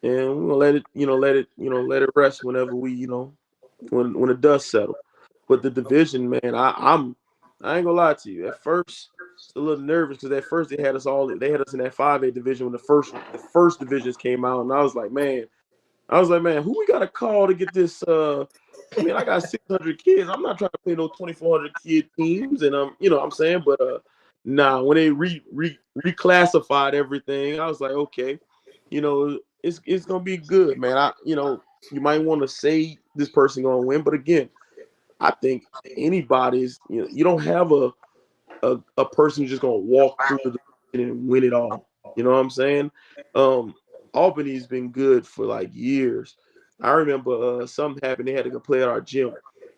and we're gonna let it rest whenever when the dust settle. But the division, man, I ain't gonna lie to you. At first, I was a little nervous because at first they had us in that 5A division when the first divisions came out, and I was like, man, who we got to call to get this? I mean, I got 600 kids. I'm not trying to play no 2,400 kid teams, and what I'm saying, but nah, when they reclassified everything, I was like, okay, it's gonna be good, man. You might want to say this person gonna win, but again, I think anybody's, you don't have a person who's just gonna walk through the division and win it all. You know what I'm saying? Um, Albany's been good for like years. I remember something happened. They had to go play at our gym,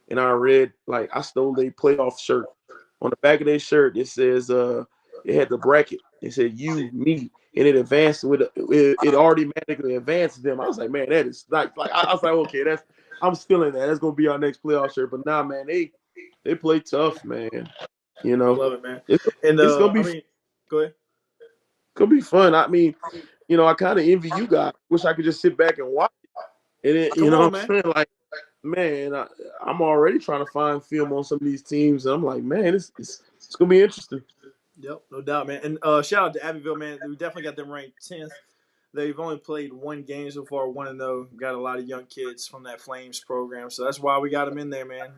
and I stole their playoff shirt. On the back of their shirt, it says it had the bracket. It said you, me, and it advanced it automatically advanced them. I was like, man, that is like I was like, okay, I'm stealing that. That's gonna be our next playoff shirt. But nah, man, they play tough, man. You I know, love it, man. it's And it's gonna I be mean, go ahead. fun. I mean, I kind of envy you guys. Wish I could just sit back and watch it. And then, you Come know on, what I'm man. saying? Like, man, I'm already trying to find film on some of these teams, and I'm like, man, it's gonna be interesting. Yep, no doubt, man. And shout out to Abbeville, man. We definitely got them ranked 10th. They've only played one game so far, 1-0. Got a lot of young kids from that Flames program, so that's why we got them in there, man.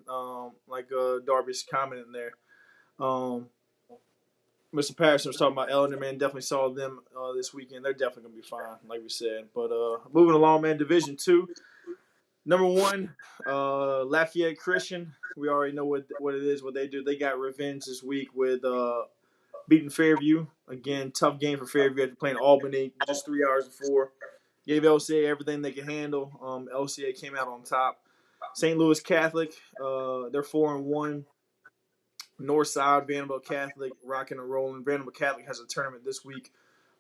Like Darby's commenting there. Um, Mr. Patterson was talking about Eleanor, man. Definitely saw them this weekend. They're definitely gonna be fine, like we said. But moving along, man. Division 2, number 1, Lafayette Christian. We already know what it is, what they do. They got revenge this week with beating Fairview. Again, tough game for Fairview after playing Albany just 3 hours before. Gave LCA everything they could handle. LCA came out on top. St. Louis Catholic, they're 4-1. Northside, Vanderbilt Catholic, rocking and rolling. Vanderbilt Catholic has a tournament this week.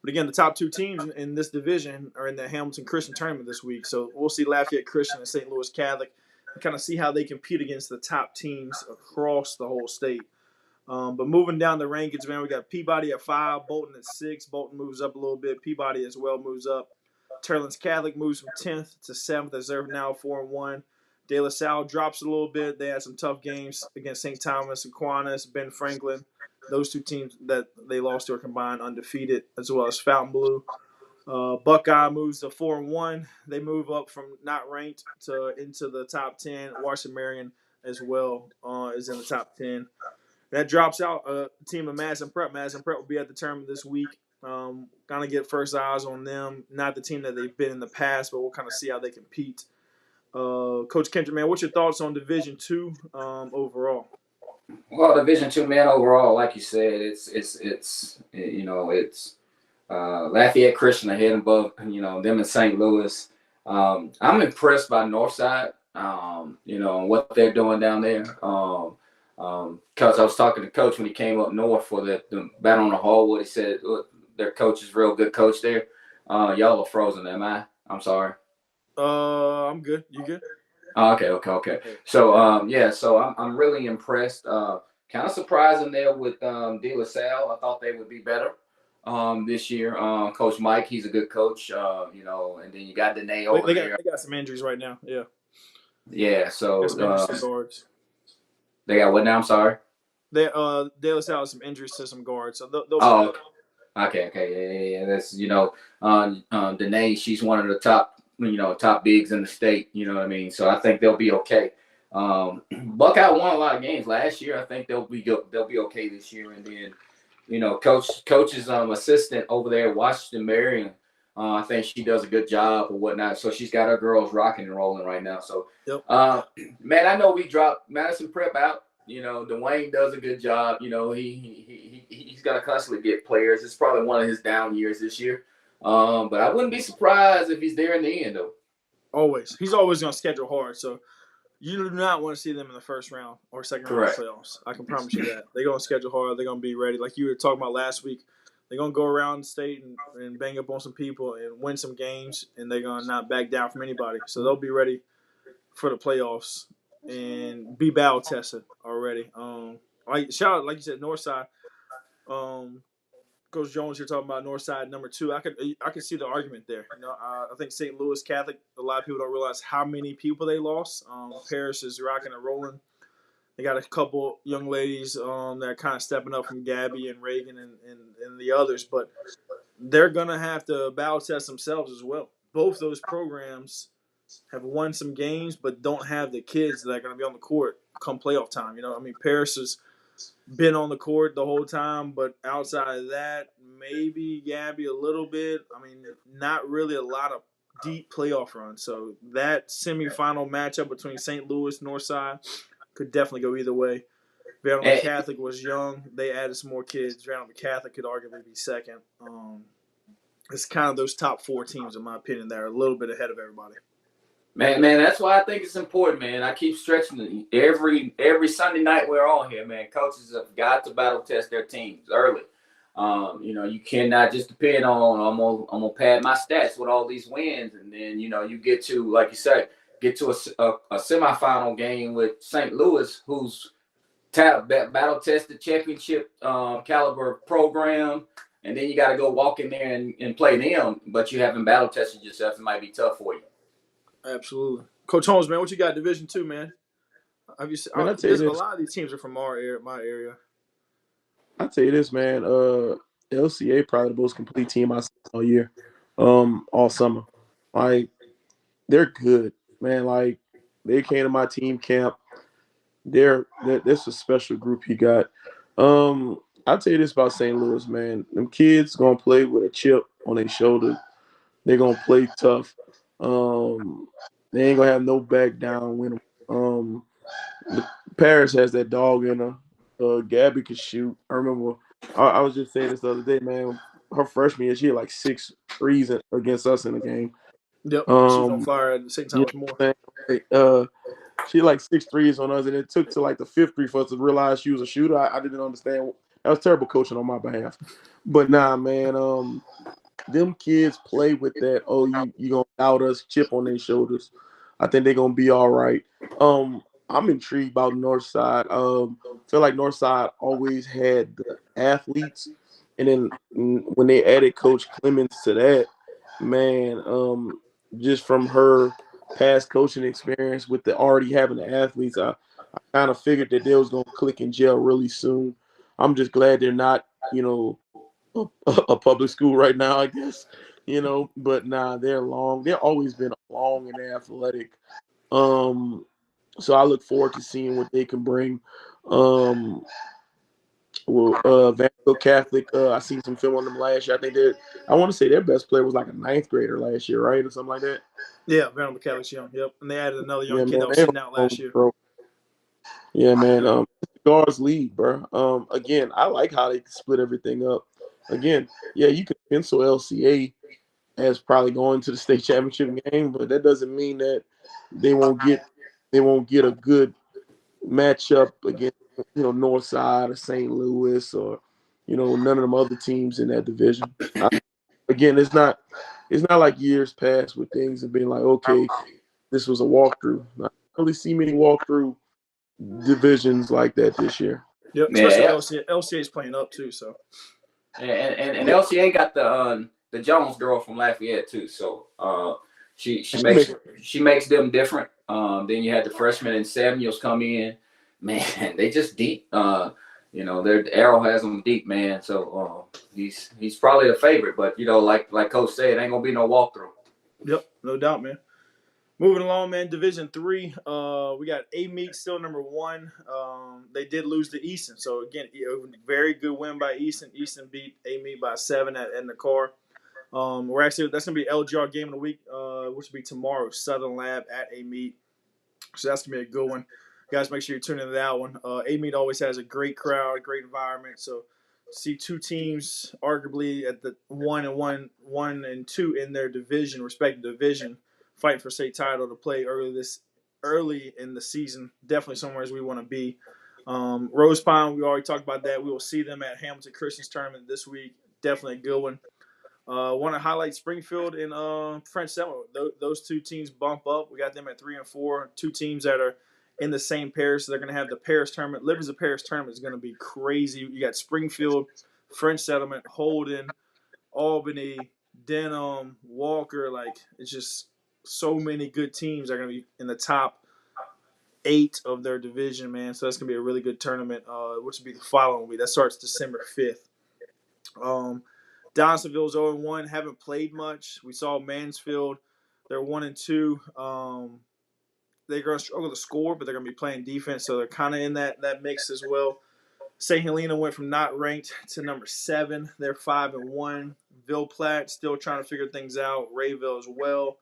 But again, the top 2 teams in this division are in the Hamilton Christian tournament this week. So we'll see Lafayette Christian and St. Louis Catholic and kind of see how they compete against the top teams across the whole state. But moving down the rankings, man, we got Peabody at 5, Bolton at 6. Bolton moves up a little bit. Peabody as well moves up. Terlens Catholic moves from 10th to 7th as they're now 4-1. De La Salle drops a little bit. They had some tough games against St. Thomas, Aquinas, Ben Franklin. Those 2 teams that they lost to are combined undefeated, as well as Fontainebleau. Buckeye moves to 4-1. They move up from not ranked to into the top 10. Washington Marion as well is in the top 10. That drops out a team of Madison Prep. Madison Prep will be at the tournament this week. Kind of get first eyes on them. Not the team that they've been in the past, but we'll kind of see how they compete. Coach Kendrick, man, what's your thoughts on Division 2 overall? Well, Division 2, man, overall, like you said, it's Lafayette Christian ahead above, them in St. Louis. I'm impressed by Northside, what they're doing down there. Because I was talking to Coach when he came up north for the Battle on the Hallwood. He said their coach is a real good coach there. Y'all are frozen, am I? I'm sorry. I'm good. You good? Oh, okay. So so I'm really impressed. Kind of surprising there with De La Salle. I thought they would be better this year. Coach Mike, he's a good coach. And then you got Danae over there. They got some injuries right now. Yeah. Yeah. So some guards. They got what now? I'm sorry. De La Salle has some injuries to some guards, so they'll okay. Yeah. That's Danae. She's one of the top bigs in the state. You know what I mean? So I think they'll be okay. Buckeye won a lot of games last year. I think they'll be okay this year. And then, coach's assistant over there at Washington Marion, I think she does a good job or whatnot. So she's got her girls rocking and rolling right now. So, yep. Man, I know we dropped Madison Prep out. Dwayne does a good job. He's got to constantly get players. It's probably one of his down years this year. But I wouldn't be surprised if he's there in the end, though. Always. He's always going to schedule hard. So you do not want to see them in the first round or second round of playoffs. I can promise you that. They're going to schedule hard. They're going to be ready. Like you were talking about last week, they're going to go around the state and bang up on some people and win some games, and they're going to not back down from anybody. So they'll be ready for the playoffs and be battle tested already. Shout out, like you said, Northside. Coach Jones, you're talking about Northside number 2. I could see the argument there. I think St. Louis Catholic. A lot of people don't realize how many people they lost. Paris is rocking and rolling. They got a couple young ladies that are kind of stepping up from Gabby and Reagan and the others, but they're gonna have to battle test themselves as well. Both those programs have won some games, but don't have the kids that are going to be on the court come playoff time. Paris has been on the court the whole time, but outside of that, maybe Gabby a little bit. Not really a lot of deep playoff runs. So that semifinal matchup between St. Louis, Northside could definitely go either way. Vanderbilt Catholic was young. They added some more kids. Vanderbilt Catholic could arguably be second. It's kind of those top 4 teams, in my opinion, that are a little bit ahead of everybody. Man, that's why I think it's important, man. I keep stretching it. Every Sunday night we're on here, man. Coaches have got to battle test their teams early. You cannot just depend on I'm gonna pad my stats with all these wins, and then you get to, like you said, get to a semifinal game with St. Louis, who's battle tested championship caliber program, and then you got to go walk in there and play them, but you haven't battle tested yourself. It might be tough for you. Absolutely. Coach Holmes, man, what you got Division 2, man? Have you seen, Man, I tell you a this. lot of these teams are from my area. I tell you this, man. LCA probably the most complete team I've seen all year, all summer. Like, they're good, man. Like, they came to my team camp. That's a special group you got. I'll tell you this about St. Louis, man. Them kids gonna play with a chip on their shoulder. They're gonna play tough. They ain't gonna have no back down when Paris has that dog in her. Gabby could shoot. I remember I was just saying this the other day, man. Her freshman year, she had like 6 threes against us in the game. Yep, she was on fire at the same time You as know more. what I'm saying? She had like 6 threes on us, and it took to like the 5th three for us to realize she was a shooter. I didn't understand. That was terrible coaching on my behalf. But nah, man. Them kids play with that. Oh, you gonna doubt us? Chip on their shoulders. I think they're gonna be all right. I'm intrigued about Northside. Feel like Northside always had the athletes, and then when they added Coach Clemens to that, man, just from her past coaching experience with the already having the athletes, I kind of figured that they was gonna click in jail really soon. I'm just glad they're not, a public school right now, I guess, but nah, they're long. They've always been long and athletic. So I look forward to seeing what they can bring. Vanderbilt Catholic, I seen some film on them last year. I want to say their best player was like a 9th grader last year, right? Or something like that. Yeah, Vanderbilt Catholic's young. Yep, and they added another young Yeah, kid man. that was They sitting out last year. Yeah, man. Guards lead, bro. Again, I like how they split everything up. Again, yeah, you can pencil LCA as probably going to the state championship game, but that doesn't mean that they won't get a good matchup against Northside or St. Louis or none of them other teams in that division. Again, it's not like years past where things have been like, okay, this was a walkthrough. I don't really see many walkthrough divisions like that this year. Yep, especially LCA is playing up too. So and LCA got the Jones girl from Lafayette too. So she makes them different. Then you had the freshman and Samuels come in. Man, they just deep. Their Arrow has them deep, man. So he's probably the favorite. But like Coach said, it ain't gonna be no walkthrough. Yep, no doubt, man. Moving along, man. Division 3, we got Amite still number 1. They did lose to Easton, so again, very good win by Easton. Easton beat Amite by 7 in the car. That's gonna be LGR game of the week, which will be tomorrow. Southern Lab at Amite, so that's gonna be a good one. Guys, make sure you tune into that one. Amite always has a great crowd, great environment. So see 2 teams, arguably at the 1 and 2 in their division, respective division, fighting for state title to play early in the season. Definitely somewhere as we want to be. Rose Pine, we already talked about that. We will see them at Hamilton Christian's tournament this week. Definitely a good one. Want to highlight Springfield and French Seminole. Those 2 teams bump up. We got them at 3 and 4. 2 teams that are in the same pairs, so they're going to have the Paris tournament. Live as a Paris tournament is going to be crazy. You got Springfield French Settlement, Holden, Albany, Denham, Walker. Like, it's just so many good teams are going to be in the top 8 of their division, man. So that's going to be a really good tournament, which will be the following week. That starts December 5th. Donaldsonville's 0-1, haven't played much. We saw Mansfield, they're 1-2. They're going to struggle to score, but they're going to be playing defense, so they're kind of in that mix as well. St. Helena went from not ranked to number 7. They're 5-1. Ville Platte still trying to figure things out. Rayville as well.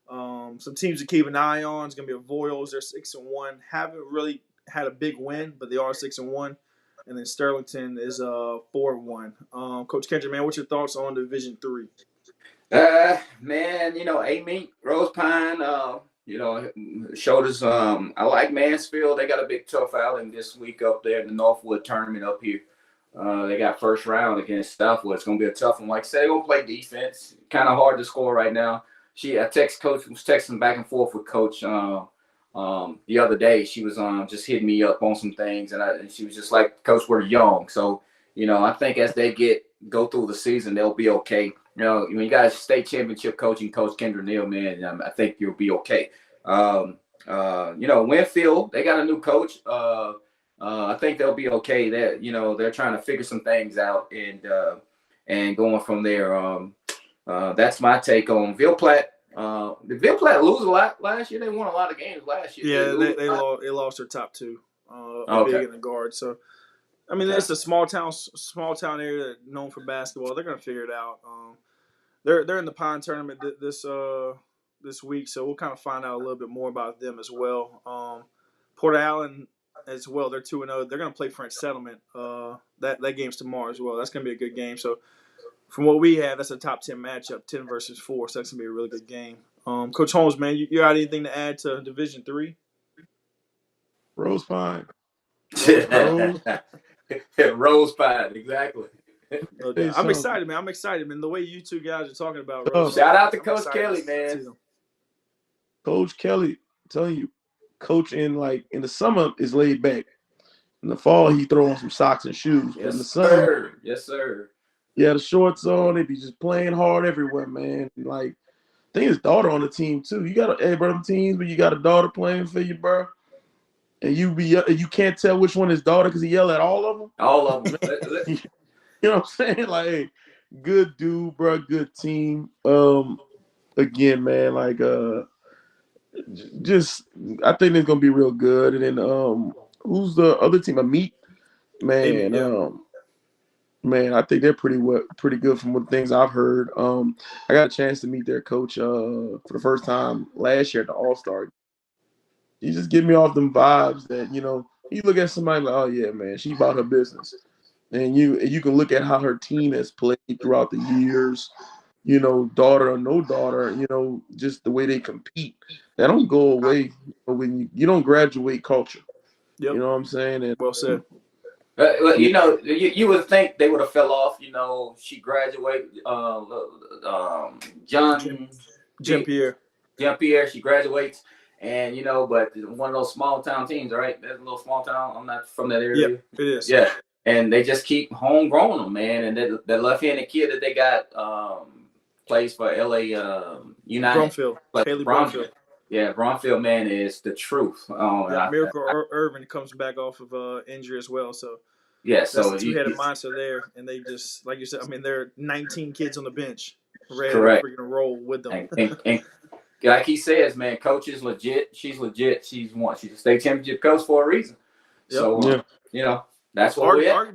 Some teams to keep an eye on is going to be Avoyelles. They're 6-1. Haven't really had a big win, but they are 6-1. And then Sterlington is 4-1. Coach Kendrick, man, what's your thoughts on Division 3? Man, A-Meat, Rose Pine, showed us. I like Mansfield. They got a big tough outing this week up there in the Northwood tournament up here. They got first round against Southwood. It's going to be a tough one. Like I said, they're going to play defense. Kind of hard to score right now. I text Coach, was texting back and forth with Coach the other day. She was just hitting me up on some things, and she was just like, Coach, we're young. So, I think as they go through the season, they'll be okay. When you got a state championship coaching Coach Kendra Neal, man, I think you'll be okay. Winfield, they got a new coach. I think they'll be okay. They're trying to figure some things out and going from there. That's my take on Ville Platte. Did Ville Platte lose a lot last year? They won a lot of games last year. Yeah, they lost their top 2. Okay. Big in the guard. So, I mean, it's a small town area known for basketball. They're gonna figure it out. They're in the Pine tournament this week, so we'll kind of find out a little bit more about them as well. Port Allen as well. They're 2-0. They're gonna play French Settlement. That game's tomorrow as well. That's gonna be a good game. So, from what we have, that's a top 10 matchup, 10 versus 4. So that's gonna be a really good game. Coach Holmes, man, you got anything to add to Division 3? Rose Pine. Rose Pine, exactly. No doubt. I'm excited, man. The way you two guys are talking about Rose. Shout out to Coach Kelly, man. Coach Kelly, I'm telling you, Coach in the summer is laid back. In the fall, he throw on some socks and shoes. Yes, in the summer, yes, sir. Yeah, the shorts on. They be just playing hard everywhere, man. I think his daughter on the team too. You got them teams, but you got a daughter playing for you, bro. And you can't tell which one is daughter because he yell at all of them. All of them. You know what I'm saying? Hey, good dude, bro. Good team. Again, man, I think it's gonna be real good. And then who's the other team? A-Meat, man. Yeah. Man, I think they're pretty good from what things I've heard. I got a chance to meet their coach for the first time last year at the All-Star. You just give me off them vibes that, you look at somebody like, oh yeah, man, she about her business. And you can look at how her team has played throughout the years, daughter or no daughter, just the way they compete. That don't go away when you don't graduate culture. Yep. You know what I'm saying? And, well said. You would think they would have fell off. She graduated. Jim Pierre. She graduates, and but one of those small town teams, right? That's a little small town. I'm not from that area. Yeah, it is. Yeah, and they just keep homegrown them, man. And the left-handed kid that they got plays for LA United. Haley Bromfield. Yeah, Bromfield, man, is the truth. Miracle Irvin comes back off of injury as well. So, yeah, so the two-headed monster there. And they just, like you said, there are 19 kids on the bench ready to freaking roll with them. And like he says, man, coach is legit. She's legit. She's a state championship coach for a reason. Yep. So, that's what we have.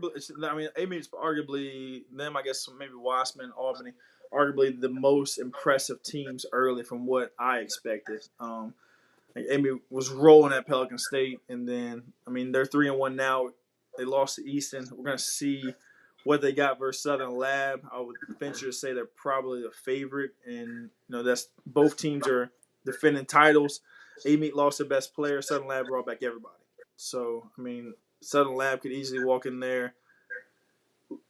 A-Meat's arguably them, I guess, maybe Wiseman, Albany, arguably the most impressive teams early from what I expected. A-Meat was rolling at Pelican State, and then, they're 3-1 now. They lost to Easton. We're going to see what they got versus Southern Lab. I would venture to say they're probably the favorite, and that's both teams are defending titles. A-Meat lost their best player. Southern Lab brought back everybody. So, Southern Lab could easily walk in there.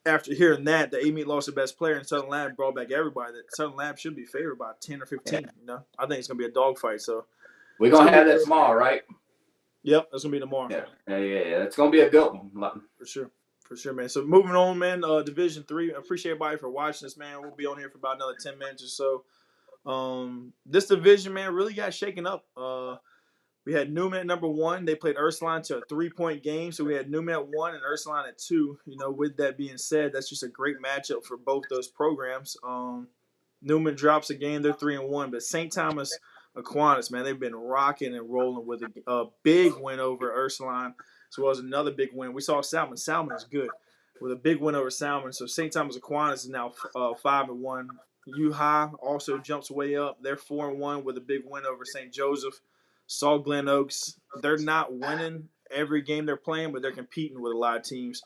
After hearing that, the A-Meat lost their best player, and Southern Lab brought back everybody. That Southern Lab should be favored by 10 or 15. I think it's gonna be a dogfight. So we're gonna have that tomorrow, right? Yep, that's gonna be tomorrow. Yeah. It's gonna be a good one for sure. For sure, man. So moving on, man. Division III. Appreciate everybody for watching this, man. We'll be on here for about another 10 minutes or so. This division, man, really got shaken up. We had Newman at number 1. They played Ursuline to a 3-point game, so we had Newman at 1 and Ursuline at 2. You know, with that being said, that's just a great matchup for both those programs. Newman drops a game; they're 3-1, but St. Thomas Aquinas, man, they've been rocking and rolling with a big win over Ursuline, as well as another big win. We saw Salmon. Salmon is good with a big win over Salmon. So St. Thomas Aquinas is now 5-1. U High also jumps way up; they're 4-1 with a big win over St. Joseph. Saw Glen Oaks. They're not winning every game they're playing, but they're competing with a lot of teams.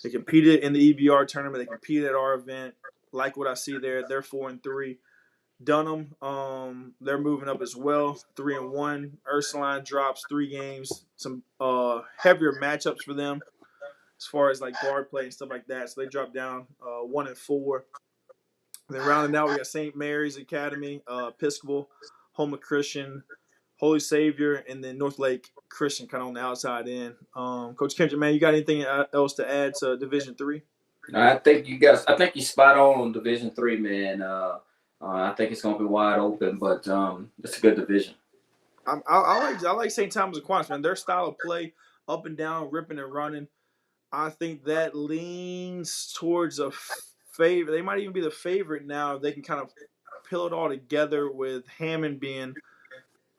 They competed in the EBR tournament. They competed at our event. Like what I see there, they're 4-3. Dunham, they're moving up as well, 3-1. Ursuline drops 3 games. Some heavier matchups for them as far as like guard play and stuff like that. So they dropped down 1-4. Then rounding out, we got St. Mary's Academy, Episcopal, Houma Christian, Holy Savior, and then North Lake Christian kind of on the outside end. Coach Kendrick, man, you got anything else to add to Division III? I think you spot on Division III, man. I think it's gonna be wide open, but it's a good division. I like St. Thomas Aquinas, man. Their style of play, up and down, ripping and running. I think that leans towards a favor. They might even be the favorite now. They can kind of pill it all together with Hammond being.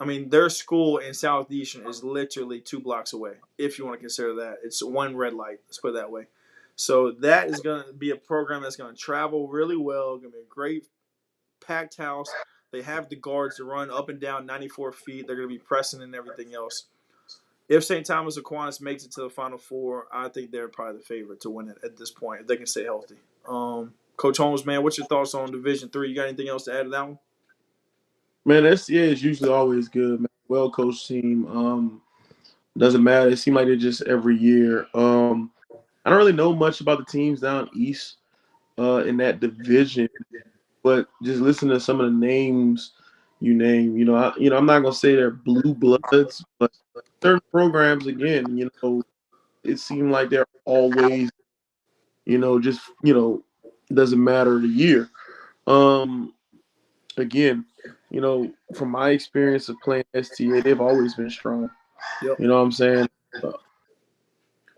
I mean, their school in Southeastern is literally 2 blocks away, if you want to consider that. It's one red light, let's put it that way. So that is going to be a program that's going to travel really well, going to be a great packed house. They have the guards to run up and down 94 feet. They're going to be pressing and everything else. If St. Thomas Aquinas makes it to the Final Four, I think they're probably the favorite to win it at this point, if they can stay healthy. Coach Holmes, man, what's your thoughts on Division III? You got anything else to add to that one? Man, SCA is usually always good, man. Well-coached team. Doesn't matter. It seems like they're just every year. I don't really know much about the teams down east in that division, but just listen to some of the names you name. I'm not gonna say they're blue bloods, but certain programs, again, it seemed like they're always, just it doesn't matter the year. Again, from my experience of playing STA, they've always been strong. Yep. You know what I'm saying?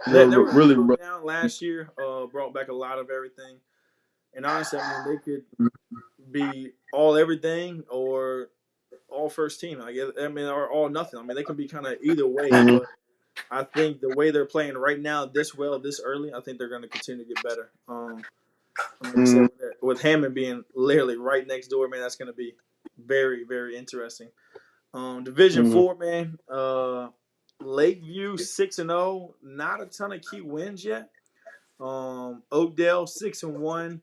They were really down last year, brought back a lot of everything. And honestly, I mean, they could be all everything or all first team. Or all nothing. I mean, they can be kind of either way. Mhm. But I think the way they're playing right now, this early, I think they're going to continue to get better. Like I said, with Hammond being literally right next door, man, that's going to be very, very interesting. Division IV, man. Lakeview 6-0, not a ton of key wins yet. Oakdale 6-1.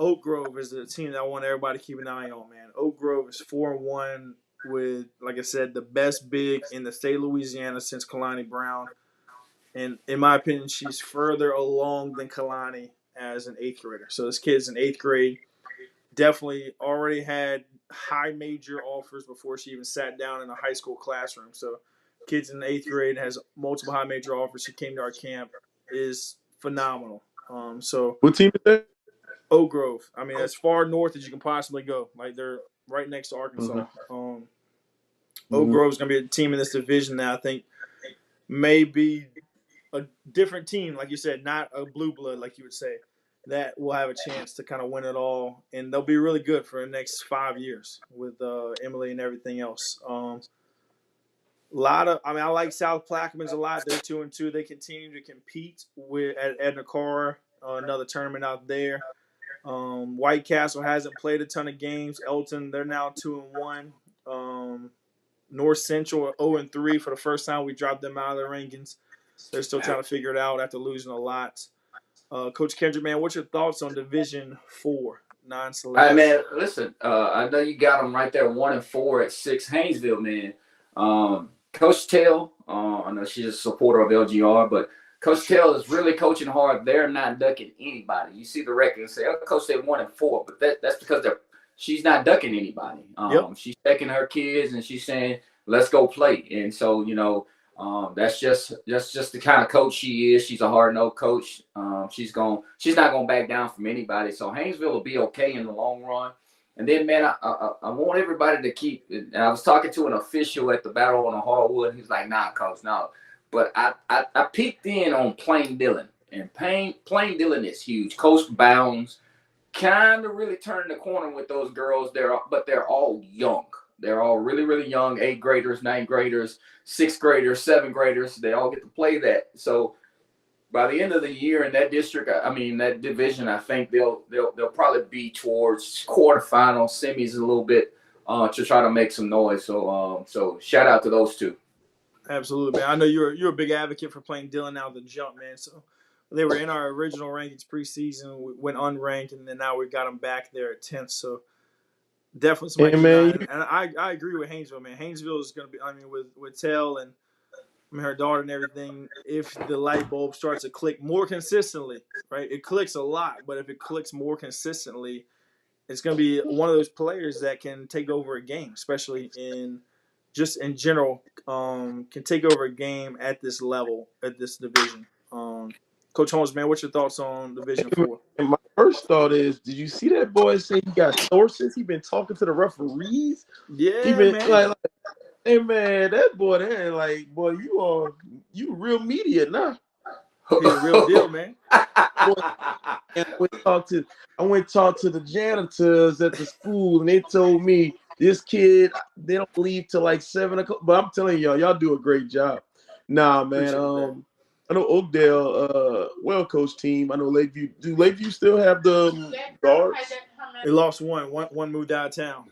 Oak Grove is the team that I want everybody to keep an eye on, man. Oak Grove is 4-1 with, like I said, the best big in the state of Louisiana since Kalani Brown. And in my opinion, she's further along than Kalani as an 8th grader. So this kid's in 8th grade. Definitely already had high major offers before she even sat down in a high school classroom. So kids in the 8th grade has multiple high major offers. She came to our camp, is phenomenal. So what team is that? Oak Grove. I mean, as far north as you can possibly go. Like, they're right next to Arkansas. Oak Grove is going to be a team in this division that I think may be a different team, like you said, not a blue blood, like you would say, that will have a chance to kind of win it all. And they'll be really good for the next 5 years with Emily and everything else. I like South Plaquemines a lot. They're 2-2. They continue to compete at Nicara, another tournament out there. White Castle hasn't played a ton of games. Elton, they're now 2-1. North Central 0-3 for the first time. We dropped them out of the rankings. They're still trying to figure it out after losing a lot. Coach Kendrick, man, what's your thoughts on Division IV, non-select? All right, man. Listen, I know you got them right there, 1-4 at 6 Haynesville, man. Coach Tell, I know she's a supporter of LGR, but Coach Tell is really coaching hard. They're not ducking anybody. You see the record and say, "Oh, Coach, they're 1-4," but that's because she's not ducking anybody. She's taking her kids and she's saying, "Let's go play." And so, That's just the kind of coach she is. She's a hard-nosed coach. She's not gonna back down from anybody. So Haynesville will be okay in the long run. And then, man, I want everybody to keep. And I was talking to an official at the Battle on the Hardwood. He's like, "Nah, coach, no." But I peeked in on Plain Dillon, and Plain Dillon is huge. Coach Bounds kind of really turning the corner with those girls. But they're all young. They're all really, really young. 8th graders, 9th graders, 6th graders, 7th graders. They all get to play that. So by the end of the year in that district, that division, I think they'll probably be towards quarterfinals, semis a little bit, to try to make some noise. So shout out to those two. Absolutely, man. I know you're a big advocate for Plain Dillon out of the jump, man. So they were in our original rankings preseason. We went unranked, and then now we got them back there at 10th. So definitely somebody. Hey, man, and I agree with Haynesville, man. Haynesville is going to be. I mean, with Tell and her daughter and everything. If the light bulb starts to click more consistently, right? It clicks a lot, but if it clicks more consistently, it's going to be one of those players that can take over a game, especially in general, can take over a game at this level, at this division. Coach Holmes, man, what's your thoughts on Division 4? And my first thought is, did you see that boy say he got sources? He been talking to the referees. Yeah, He been man. like, hey man, that boy there, like, boy, you real media now. He's a real deal, man. And I went to talk to the janitors at the school, and they told me this kid, they don't leave till like 7 o'clock. But I'm telling y'all do a great job. Nah, man. I know Oakdale, well coached team. I know Lakeview. Do Lakeview still have the guards? They lost one moved out of town.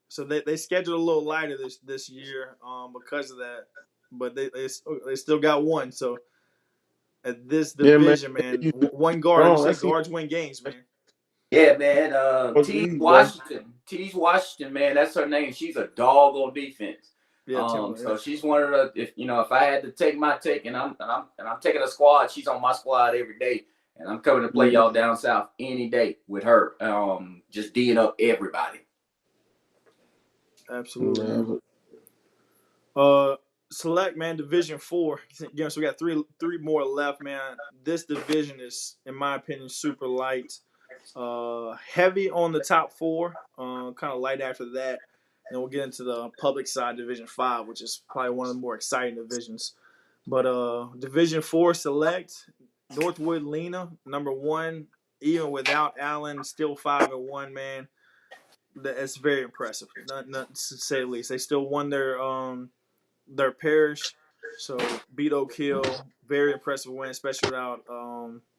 So they scheduled a little lighter this year because of that. But they still got one. So at this division, man, one guard. Guards win games, man. Yeah, man. Tease Washington, man. That's her name. She's a dog on defense. Yeah. So she's one of the. If I had to take my take, and I'm taking a squad, she's on my squad every day, and I'm coming to play y'all down south any day with her. Just D'ing up everybody. Absolutely. Select, man, Division 4. Again, so we got three more left, man. This division is, in my opinion, super light. Heavy on the top 4, kind of light after that. And we'll get into the public side, Division 5, which is probably one of the more exciting divisions. But Division 4 Select, Northwood Lena, number 1, even without Allen, still 5-1, man. That's very impressive. Not to say the least. They still won their parish, so beat Oak Hill. Very impressive win, especially without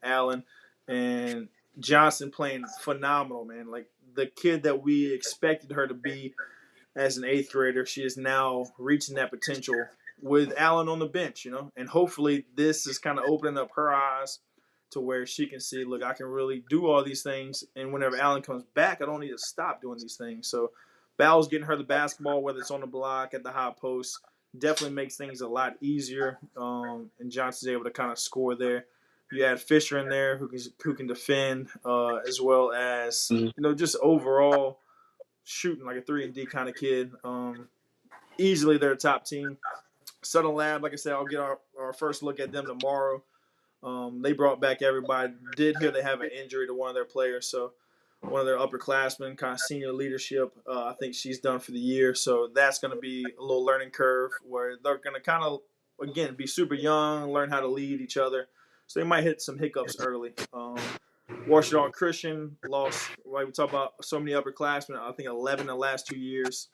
Allen and Johnson playing phenomenal, man. Like the kid that we expected her to be as an 8th grader, she is now reaching that potential with Allen on the bench, and hopefully this is kind of opening up her eyes to where she can see, look, I can really do all these things, and whenever Allen comes back, I don't need to stop doing these things. So Bowles getting her the basketball, whether it's on the block, at the high post, definitely makes things a lot easier, and Johnson's able to kind of score there. You add Fisher in there who can defend, as well as just overall shooting like a 3-and-D kind of kid. Easily their top team. Southern Lab, like I said, I'll get our first look at them tomorrow. They brought back everybody. Did hear they have an injury to one of their players, so one of their upperclassmen, kind of senior leadership. I think she's done for the year, so that's going to be a little learning curve where they're going to kind of, again, be super young, learn how to lead each other. So they might hit some hiccups early. Washington Christian lost, like we talk about so many upperclassmen, I think 11 in the last 2 years.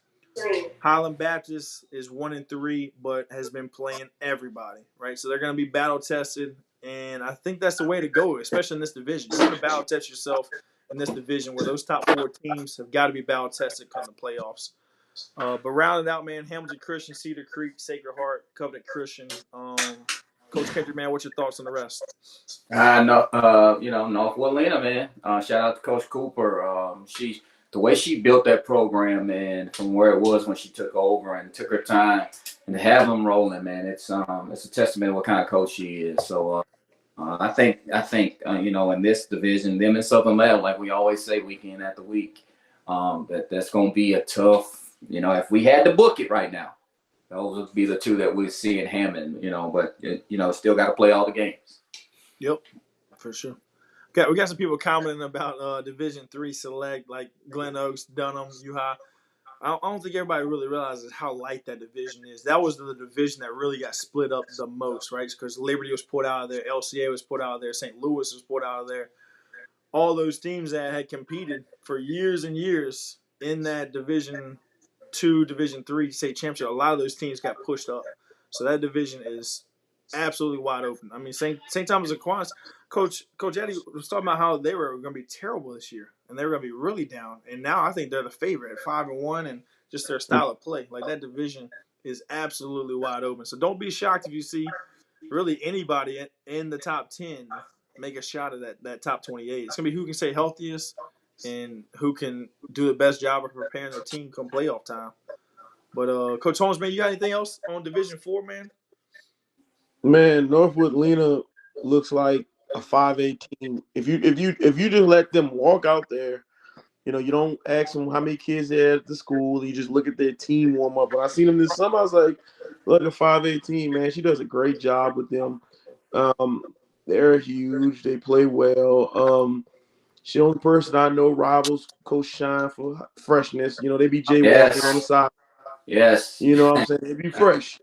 Highland Baptist is 1-3, but has been playing everybody, right? So they're going to be battle tested, and I think that's the way to go, especially in this division. You want to battle test yourself in this division where those top 4 teams have got to be battle tested come the playoffs. But rounded out, man, Hamilton Christian, Cedar Creek, Sacred Heart, Covenant Christian. Coach Kendrick, man, what's your thoughts on the rest? Northwood Lena, man. Shout out to Coach Cooper. The way she built that program, man, from where it was when she took over and took her time, and to have them rolling, man, it's a testament to what kind of coach she is. So I think in this division, them and Southern Lab, like we always say, week in after week, that's going to be a tough. If we had to book it right now, Those would be the two that we see in Hammond, but still got to play all the games. Yep, for sure. Okay, we got some people commenting about Division III select, like Glen Oaks, Dunham, U-High. I don't think everybody really realizes how light that division is. That was the division that really got split up the most, right? Because Liberty was put out of there, LCA was put out of there, St. Louis was put out of there. All those teams that had competed for years and years in that Division II, Division III state championship, a lot of those teams got pushed up. So that division is absolutely wide open. I mean, St. Thomas Aquinas, Coach Eddie was talking about how they were going to be terrible this year, and they were going to be really down. And now I think they're the favorite at 5-1, and just their style of play. Like, that division is absolutely wide open. So don't be shocked if you see really anybody in the top 10 make a shot at that top 28. It's going to be who can stay healthiest and who can do the best job of preparing their team come playoff time. But Coach Holmes, man, you got anything else on Division 4, man? Man, Northwood Lena looks like a 5A team. If you just let them walk out there, you don't ask them how many kids they had at the school. You just look at their team warm up. But I seen them this summer. I was like, look, a 5A team, man. She does a great job with them. They're huge. They play well. She's the only person I know rivals Coach Shine for freshness. They be jaywalking on the side. Yes. You know what I'm saying? They be fresh.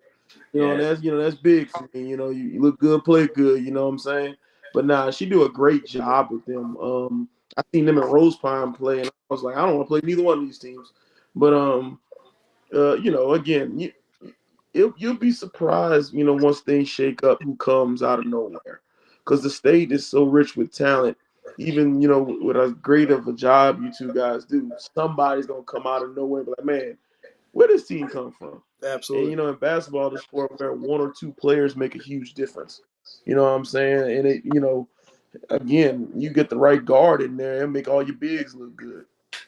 And that's big for me. You look good, play good. You know what I'm saying? But nah, she do a great job with them. I seen them in Rose Pine play, and I was like, I don't want to play neither one of these teams. But again, you'll be surprised, once things shake up, who comes out of nowhere, because the state is so rich with talent. Even with as great of a job you two guys do, somebody's gonna come out of nowhere and be like, man, where does this team come from? Absolutely. And in basketball, the sport where one or two players make a huge difference. You know what I'm saying? And it, again, you get the right guard in there and make all your bigs look good.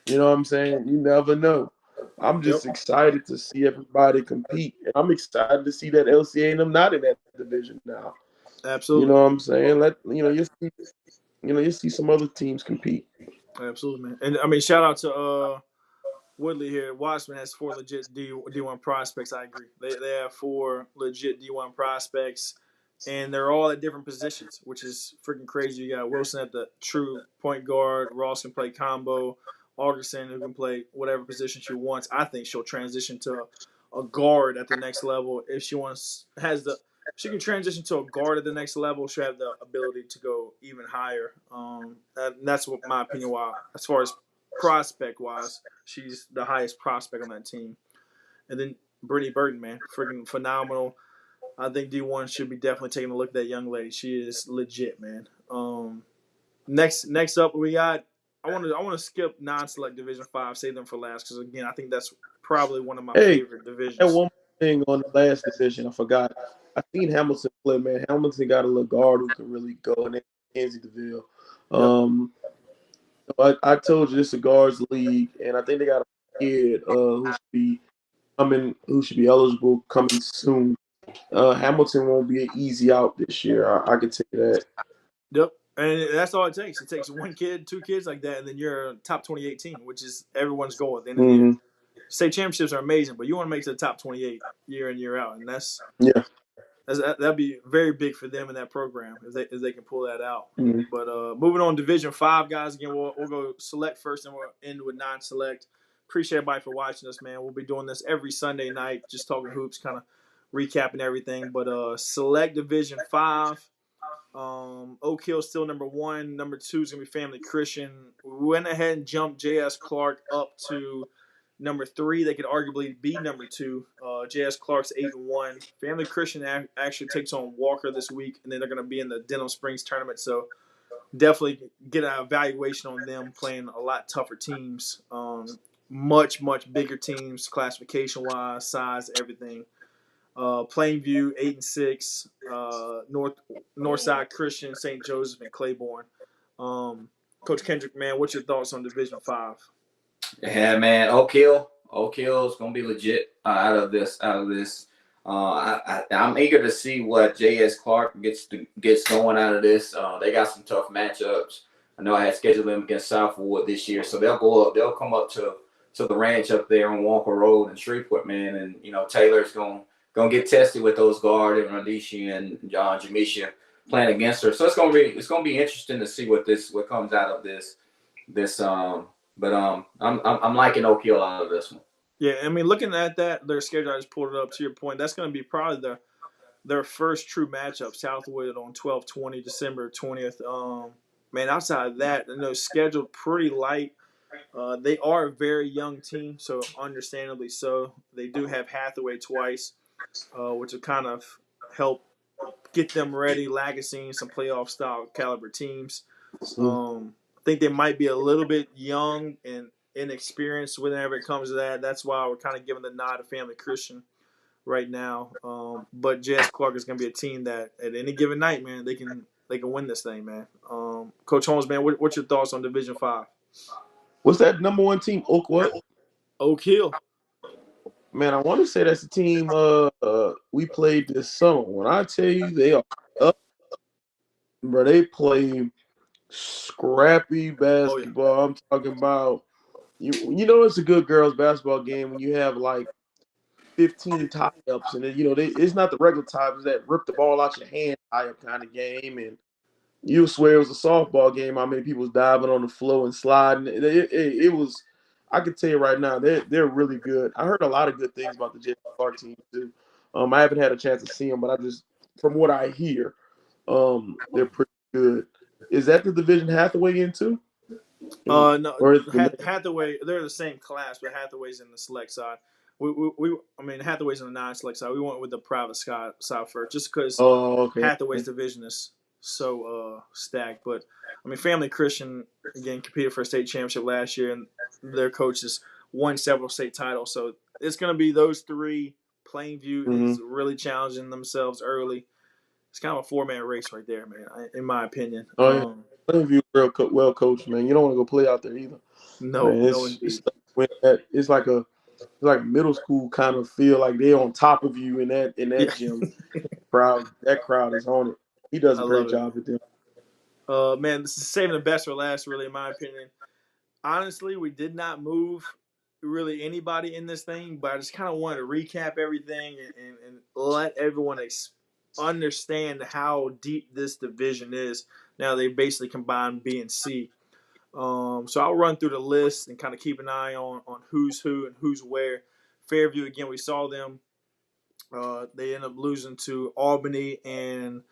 You know what I'm saying? You never know. I'm just excited to see everybody compete, and I'm excited to see that LCA and them not in that division now. Absolutely. You know what I'm saying? You see some other teams compete. Absolutely, man. And I mean, shout out to Woodley here. Watchman has 4 legit D1 prospects. I agree. They have 4 legit D1 prospects, and they're all at different positions, which is freaking crazy. You got Wilson at the true point guard. Ross can play combo. Augustin, who can play whatever position she wants. I think she'll transition to a guard at the next level. If she she can transition to a guard at the next level. She'll have the ability to go even higher. That's what my opinion. Why, as far as prospect-wise, she's the highest prospect on that team. And then Brittany Burton, man, freaking phenomenal. I think D1 should be definitely taking a look at that young lady. She is legit, man. Next up, we got. I want to skip non-select Division 5, save them for last, because again, I think that's probably one of my favorite divisions. And one more thing on the last division, I forgot. I seen Hamilton play, man. Hamilton got a little guard who can really go in there, Kenzie DeVille. I told you this is a guards league, and I think they got a kid who should be eligible coming soon. Hamilton won't be an easy out this year. I can tell you that. Yep. And that's all it takes. It takes 1 kid, 2 kids like that, and then you're a top 28 team, which is everyone's goal at the end of the year. State championships are amazing, but you want to make it to the top 28 year in, year out, and that'd be very big for them in that program if they can pull that out. But moving on, Division 5, guys. Again, we'll go select first, and we'll end with non-select. Appreciate everybody for watching us, man. We'll be doing this every Sunday night, just talking hoops, kind of recapping everything. But select Division 5. Oak Hill still number 1. Number 2 is gonna be Family Christian. We went ahead and jumped J.S. Clark up to number 3. They could arguably be number 2. J.S. Clark's 8-1. Family Christian actually takes on Walker this week, and then they're gonna be in the Denham Springs tournament. So definitely get an evaluation on them playing a lot tougher teams, much bigger teams, classification wise, size, everything. Plainview 8-6, Northside Christian, St. Joseph, and Claiborne. Coach Kendrick, man, what's your thoughts on Division 5? Yeah, man, Oak Hill is gonna be legit out of this. I'm eager to see what J.S. Clark gets going out of this. They got some tough matchups. I know I had scheduled them against Southwood this year, so they'll come up to the ranch up there on Walker Road in Shreveport, man, and Taylor's gonna gonna get tested with those guard and Rhodesia and John Jamisha playing against her. So it's gonna be interesting to see what comes out of this. But I'm liking Oak Hill out of this one. Yeah, I mean, looking at that, their schedule, I just pulled it up to your point. That's going to be probably their first true matchup, Southwood on 12/20, December 20th. Man, outside of that, scheduled pretty light. They are a very young team, so understandably so. They do have Hathaway twice, which will kind of help get them ready. Lagacine, some playoff style caliber teams. I think they might be a little bit young and inexperienced whenever it comes to that. That's why we're kind of giving the nod to Family Christian right now. But J.S. Clark is going to be a team that at any given night, man, they can win this thing, man. Coach Holmes, man, what's your thoughts on Division 5? What's that number one team? Oak what? Oak Hill. Man, I want to say that's the team we played this summer. When I tell you they are up, bro, they play scrappy basketball. Oh, yeah. I'm talking about it's a good girls basketball game when you have like 15 tie-ups, and then it's not the regular tie-ups that rip the ball out your hand tie-up kind of game, and you swear it was a softball game. How many people was diving on the floor and sliding? It was. I can tell you right now, they're really good. I heard a lot of good things about the J.S. Clark team too. I haven't had a chance to see them, but from what I hear, they're pretty good. Is that the division Hathaway in too? No, Hathaway. They're the same class, but Hathaway's in the select side. Hathaway's in the non-select side. We went with the private side first, just because Hathaway's division is so stacked. But Family Christian again competed for a state championship last year, and their coaches won several state titles. So it's going to be those three. Plainview is really challenging themselves early. It's kind of a 4-man race right there, man. In my opinion. Plainview well coached, man. You don't want to go play out there either. No, man, it's like a middle school kind of feel, like they're on top of you in that gym. That crowd is on it. He does a great job with them. Man, this is saving the best for last, really, in my opinion. Honestly, we did not move really anybody in this thing, but I just kind of wanted to recap everything and let everyone understand how deep this division is. Now they basically combined B and C. So I'll run through the list and kind of keep an eye on who's who and who's where. Fairview, again, we saw them. They ended up losing to Albany and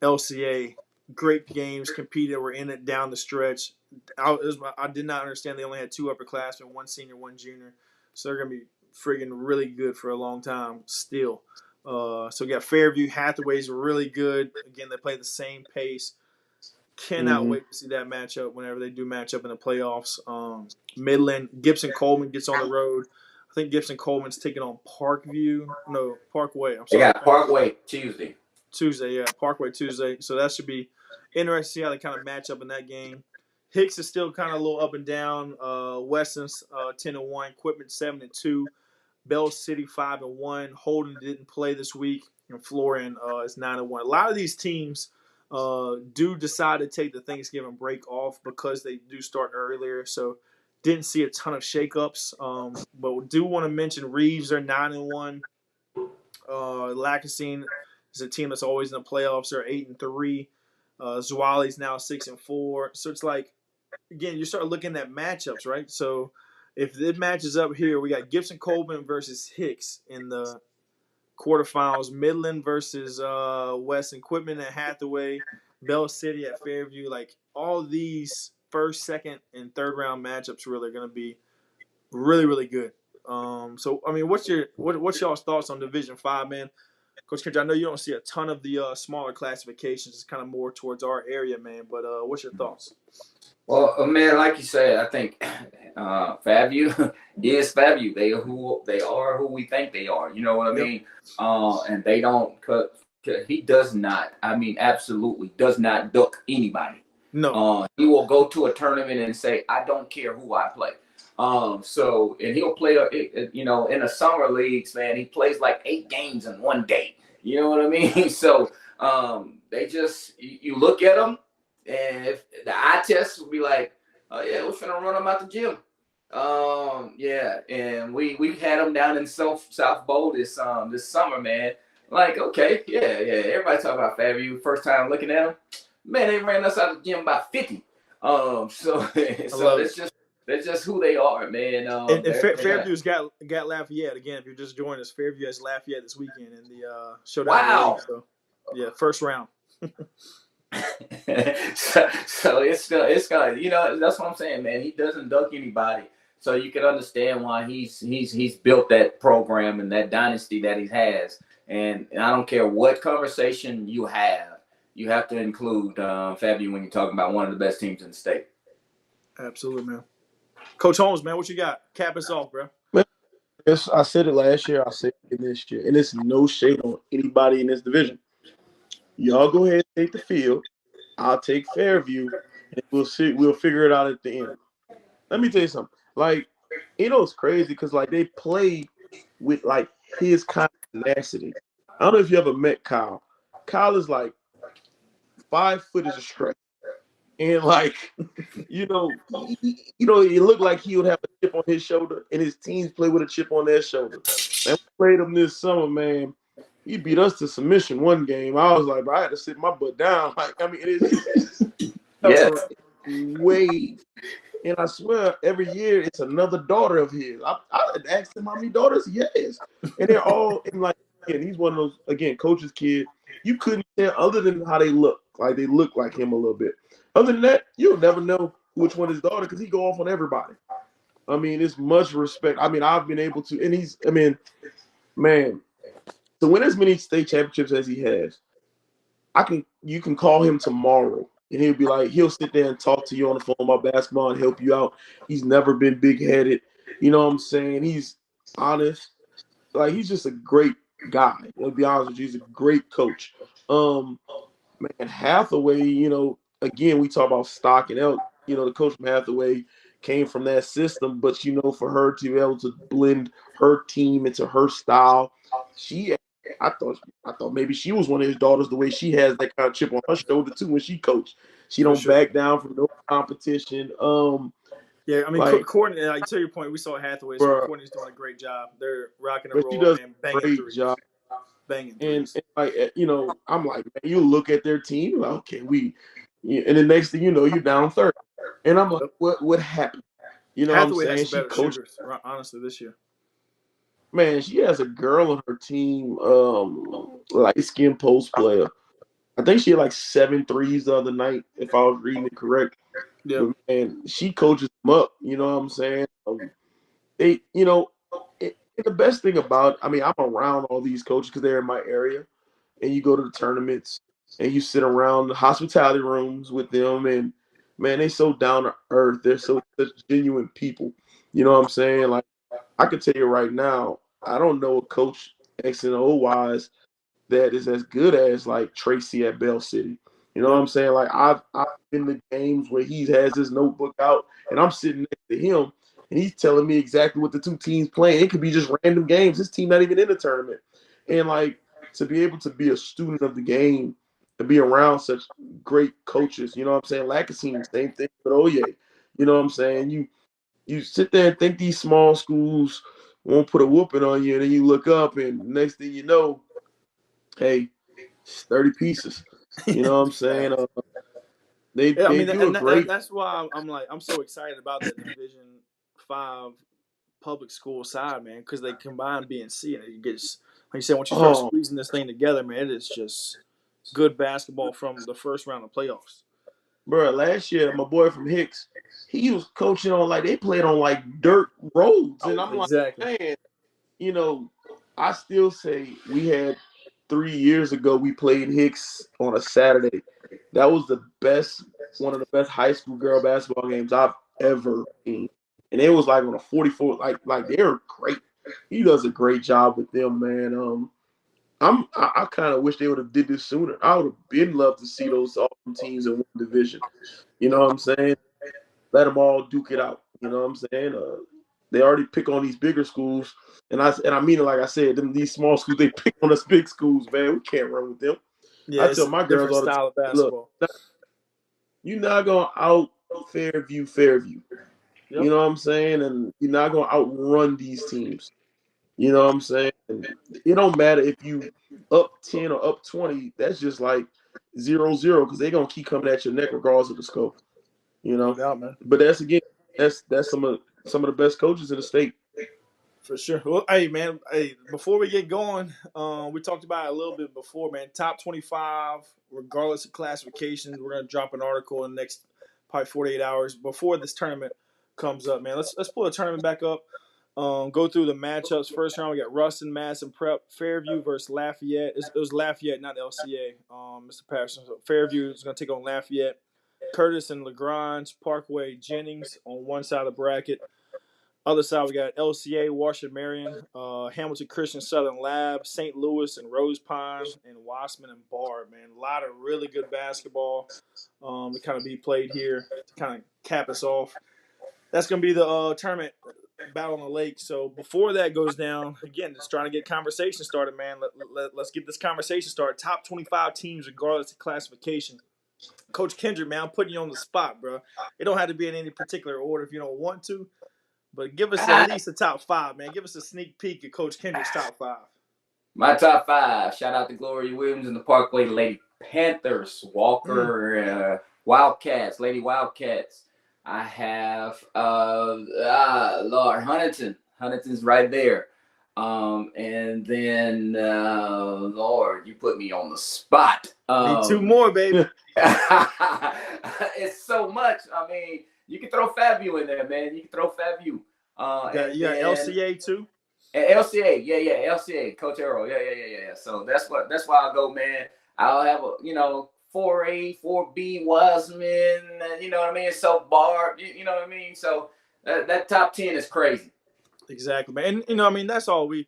LCA. Great games, competed. We're in it down the stretch. I did not understand they only had 2 upperclassmen, 1 senior, 1 junior. So they're going to be friggin' really good for a long time still. So we got Fairview. Hathaway's really good. Again, they play the same pace. Cannot wait to see that matchup whenever they do match up in the playoffs. Midland, Gibson Coleman gets on the road. I think Gibson Coleman's taking on Parkway. I'm sorry. They got Parkway Tuesday, yeah. Parkway Tuesday. So that should be interesting to see how they kind of match up in that game. Hicks is still kind of a little up and down. Weston's 10-1. Quitman 7-2. Bell City 5-1. Holden didn't play this week. And Florian is 9-1. A lot of these teams do decide to take the Thanksgiving break off because they do start earlier. So didn't see a ton of shakeups. But we do want to mention Reeves. They're 9-1. Lacasine is a team that's always in the playoffs. They're 8-3. Zuali's now 6-4. So it's like, again, you start looking at matchups, right? So if it matches up here, we got Gibson Coleman versus Hicks in the quarterfinals. Midland versus Weston. Quitman at Hathaway. Bell City at Fairview. Like, all these first, second, and third round matchups really are going to be really, really good. So what's y'all's thoughts on Division 5, man? Coach Kendrick, I know you don't see a ton of the smaller classifications. It's kind of more towards our area, man. But what's your thoughts? Well, man, like you said, I think Fairview is Fairview. They are who we think they are. You know what I mean? And they don't. He does not. Absolutely does not duck anybody. No. He will go to a tournament and say, "I don't care who I play." And he'll play, in the summer leagues, man. He plays like 8 games in one day. You know what I mean? So they just, you look at them, and if the eye test will be like, "Oh yeah, we're finna run them out the gym." Yeah, and we had them down in South Bowl this summer, man. Like, okay, yeah. Everybody talk about Fairview. First time looking at them, man, they ran us out of the gym by 50. So so that's just who they are, man. And Fairview's got Lafayette again. If you're just joining us, Fairview has Lafayette this weekend in the showdown. Wow. League, so yeah, first round. so it's gonna, you know, that's what I'm saying, man. He doesn't dunk anybody, so you can understand why he's built that program and that dynasty that he has. And I don't care what conversation you have to include Fairview when you're talking about one of the best teams in the state. Absolutely, man. Coach Holmes, man, what you got? Cap us off, bro. I said it last year. I said it this year, and it's no shade on anybody in this division. Y'all go ahead and take the field. I'll take Fairview, and we'll see. We'll figure it out at the end. Let me tell you something. Like, you know, it's crazy because like they play with like his kind of tenacity. I don't know if you ever met Kyle. Kyle is like 5 foot is a stretch, and like, you know, it looked like he would have a chip on his shoulder, and his teams play with a chip on their shoulder. And we played him this summer, man. He beat us to submission one game. I was like, bro, I had to sit my butt down. Like, I mean, it is way. And I swear, every year it's another daughter of his. I asked him how many daughters he has, and they're all in like. And he's one of those coach's kid. You couldn't tell other than how they look. Like they look like him a little bit. Other than that, you'll never know which one is daughter because he go off on everybody. I mean, it's much respect. I mean, I've been able to, and man. To win as many state championships as he has, you can call him tomorrow and he'll be like, he'll sit there and talk to you on the phone about basketball and help you out. He's never been big-headed. You know what I'm saying? He's honest. Like, he's just a great guy. I'll be honest with you. He's a great coach. Man, Hathaway, you know, again, we talk about Stock and Elk. You know, the coach from Hathaway came from that system, but, you know, for her to be able to blend her team into her style, I thought maybe she was one of his daughters the way she has that kind of chip on her shoulder too when she coached. She don't back down from no competition. Yeah, I mean, Courtney, like, to your point, we saw Hathaway. So Courtney's doing a great job. They're rocking and rolling, man, banging threes. Banging threes. And like, you know, I'm like, man, you look at their team, like, okay, and the next thing you know, you're down 30. And I'm like, what happened? You know Hathaway what I'm saying? has better shooters, honestly, this year. Man, she has a girl on her team, light-skinned post player. I think she had like 7 threes the other night, if I was reading it correct. Yeah. But, man, she coaches them up. You know what I'm saying? They, you know, the best thing about, I mean, I'm around all these coaches because they're in my area, and you go to the tournaments and you sit around the hospitality rooms with them, and man, they so down to earth. They're such genuine people. You know what I'm saying? Like, I can tell you right now, I don't know a coach X and O wise that is as good as like Tracy at Bell City. You know what I'm saying? Like I've been to games where he has his notebook out and I'm sitting next to him and he's telling me exactly what the two teams playing. It could be just random games. His team not even in the tournament. And like to be able to be a student of the game and be around such great coaches, you know what I'm saying? Lacazette, same thing with Oye. You know what I'm saying? You sit there and think these small schools won't put a whooping on you, and then you look up, and next thing you know, hey, it's 30 pieces. You know what I'm saying? They do a great. That's why I'm so excited about the Division 5 public school side, man, because they combine B and C, and it gets, like you said, once you start squeezing this thing together, man, it is just good basketball from the first round of playoffs. Bro, last year, my boy from Hicks, he was coaching on they played on like dirt roads. And I'm like, man, you know, I still say we had 3 years ago, we played Hicks on a Saturday. That was one of the best high school girl basketball games I've ever seen. And it was like on a 44, like they're great. He does a great job with them, man. I kind of wish they would have did this sooner. I would have been loved to see those awesome teams in one division. You know what I'm saying? Let them all duke it out. You know what I'm saying? They already pick on these bigger schools, and I mean it like I said. These small schools, they pick on us big schools, man. We can't run with them. Yeah, I tell my girls all the time, look, you're not gonna out Fairview. Yep. You know what I'm saying? And you're not gonna outrun these teams. You know what I'm saying? And it don't matter if you up 10 or up 20. That's just like 0-0 because they're gonna keep coming at your neck regardless of the score. You No know. doubt, man. But that's some of the best coaches in the state. For sure. Well, hey, man. Hey, before we get going, we talked about it a little bit before, man. Top 25, regardless of classification. We're gonna drop an article in the next probably 48 hours before this tournament comes up, man. Let's pull the tournament back up. Go through the matchups. First round, we got Ruston, Madison Prep, Fairview versus Lafayette. It was Lafayette, not LCA. Mr. Patterson. So Fairview is gonna take on Lafayette. Curtis and Lagrange, Parkway, Jennings on one side of the bracket. Other side, we got LCA, Washington Marion, Hamilton Christian Southern Lab, St. Louis and Rose Pine, and Wassman and Bard, man. A lot of really good basketball to kind of be played here to kind of cap us off. That's going to be the tournament battle on the lake. So before that goes down, again, just trying to get conversation started, man. Let's get this conversation started. Top 25 teams, regardless of classification. Coach Kendrick, man, I'm putting you on the spot, bro. It don't have to be in any particular order if you don't want to. But give us at least a top 5, man. Give us a sneak peek at Coach Kendrick's top 5. My top 5. Shout out to Gloria Williams and the Parkway Lady Panthers, Walker, Wildcats, Lady Wildcats. I have Lord Huntington. Huntington's right there. And then Lord, you put me on the spot. Need 2 more, baby. It's so much. I mean, you can throw FAMU in there, man. You can throw FAMU. You got LCA too. And LCA, yeah, LCA, Coach Earl, yeah. So that's why I go, man. I'll have a 4A, 4B, Wiseman, you know what I mean. So Barb, you know what I mean. So that top 10 is crazy. Exactly, man. And that's all we.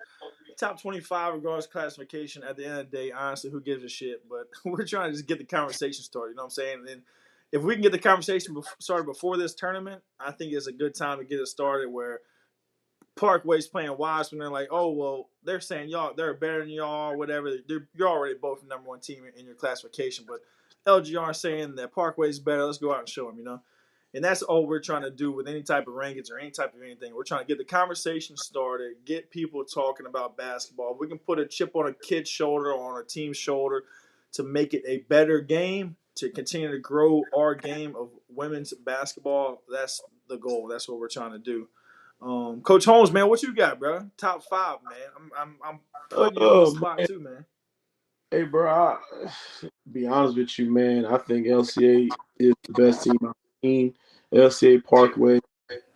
Top 25 regardless of classification. At the end of the day, honestly, who gives a shit? But we're trying to just get the conversation started. You know what I'm saying? And if we can get the conversation started before this tournament, I think it's a good time to get it started. Where Parkway's playing Wiseman, they're like, oh well, they're saying y'all they're better than y'all, or whatever. You're already both the number 1 team in your classification, but LGR saying that Parkway's better. Let's go out and show them, And that's all we're trying to do with any type of rankings or any type of anything. We're trying to get the conversation started, get people talking about basketball. If we can put a chip on a kid's shoulder or on a team's shoulder to make it a better game, to continue to grow our game of women's basketball, that's the goal. That's what we're trying to do. Coach Holmes, man, what you got, bro? Top 5, man. I'm putting you on the spot too, man. Hey, bro, be honest with you, man. I think LCA is the best team I've seen. LCA, Parkway,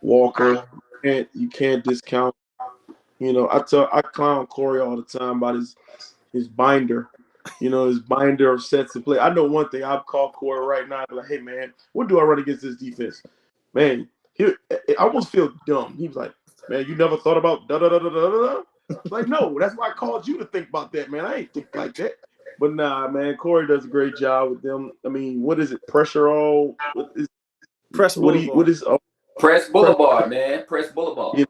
Walker. You can't discount. I clown Corey all the time about his binder. His binder of sets to play. I know one thing. I'll call Corey right now. Like, hey, man, what do I run against this defense? Man, I almost feel dumb. He was like, man, you never thought about da-da-da-da-da-da? Like, no, that's why I called you to think about that, man. I ain't think like that. But nah, man, Corey does a great job with them. I mean, what is it? Pressure all? Press Boulevard. What is Press Boulevard, man. Press Boulevard.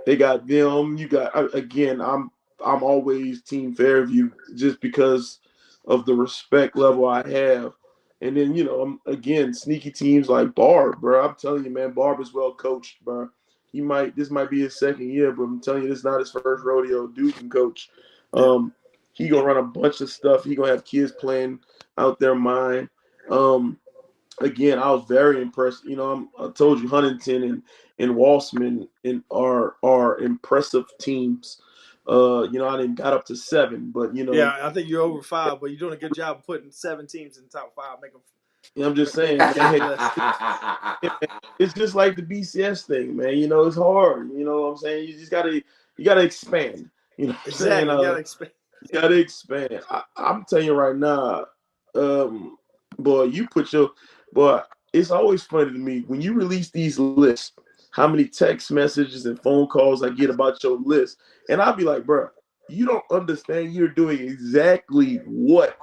They got them. You got again. I'm always Team Fairview just because of the respect level I have. And then again sneaky teams like Barb, bro. I'm telling you, man, Barb is well coached, bro. This might be his second year, but I'm telling you, this is not his first rodeo. Dude can coach. He gonna run a bunch of stuff. He gonna have kids playing out their mind. Again, I was very impressed. I told you Huntington and Walsman are impressive teams. I didn't got up to 7, but Yeah, I think you're over 5, but you're doing a good job of putting 7 teams in the top 5. Make them. I'm just saying, man, it's just like the BCS thing, man. It's hard. You know what I'm saying? You just gotta expand. Exactly. You gotta expand. You gotta expand. I'm telling you right now, boy, it's always funny to me when you release these lists, how many text messages and phone calls I get about your list. And I'll be like, bro, you don't understand. You're doing exactly what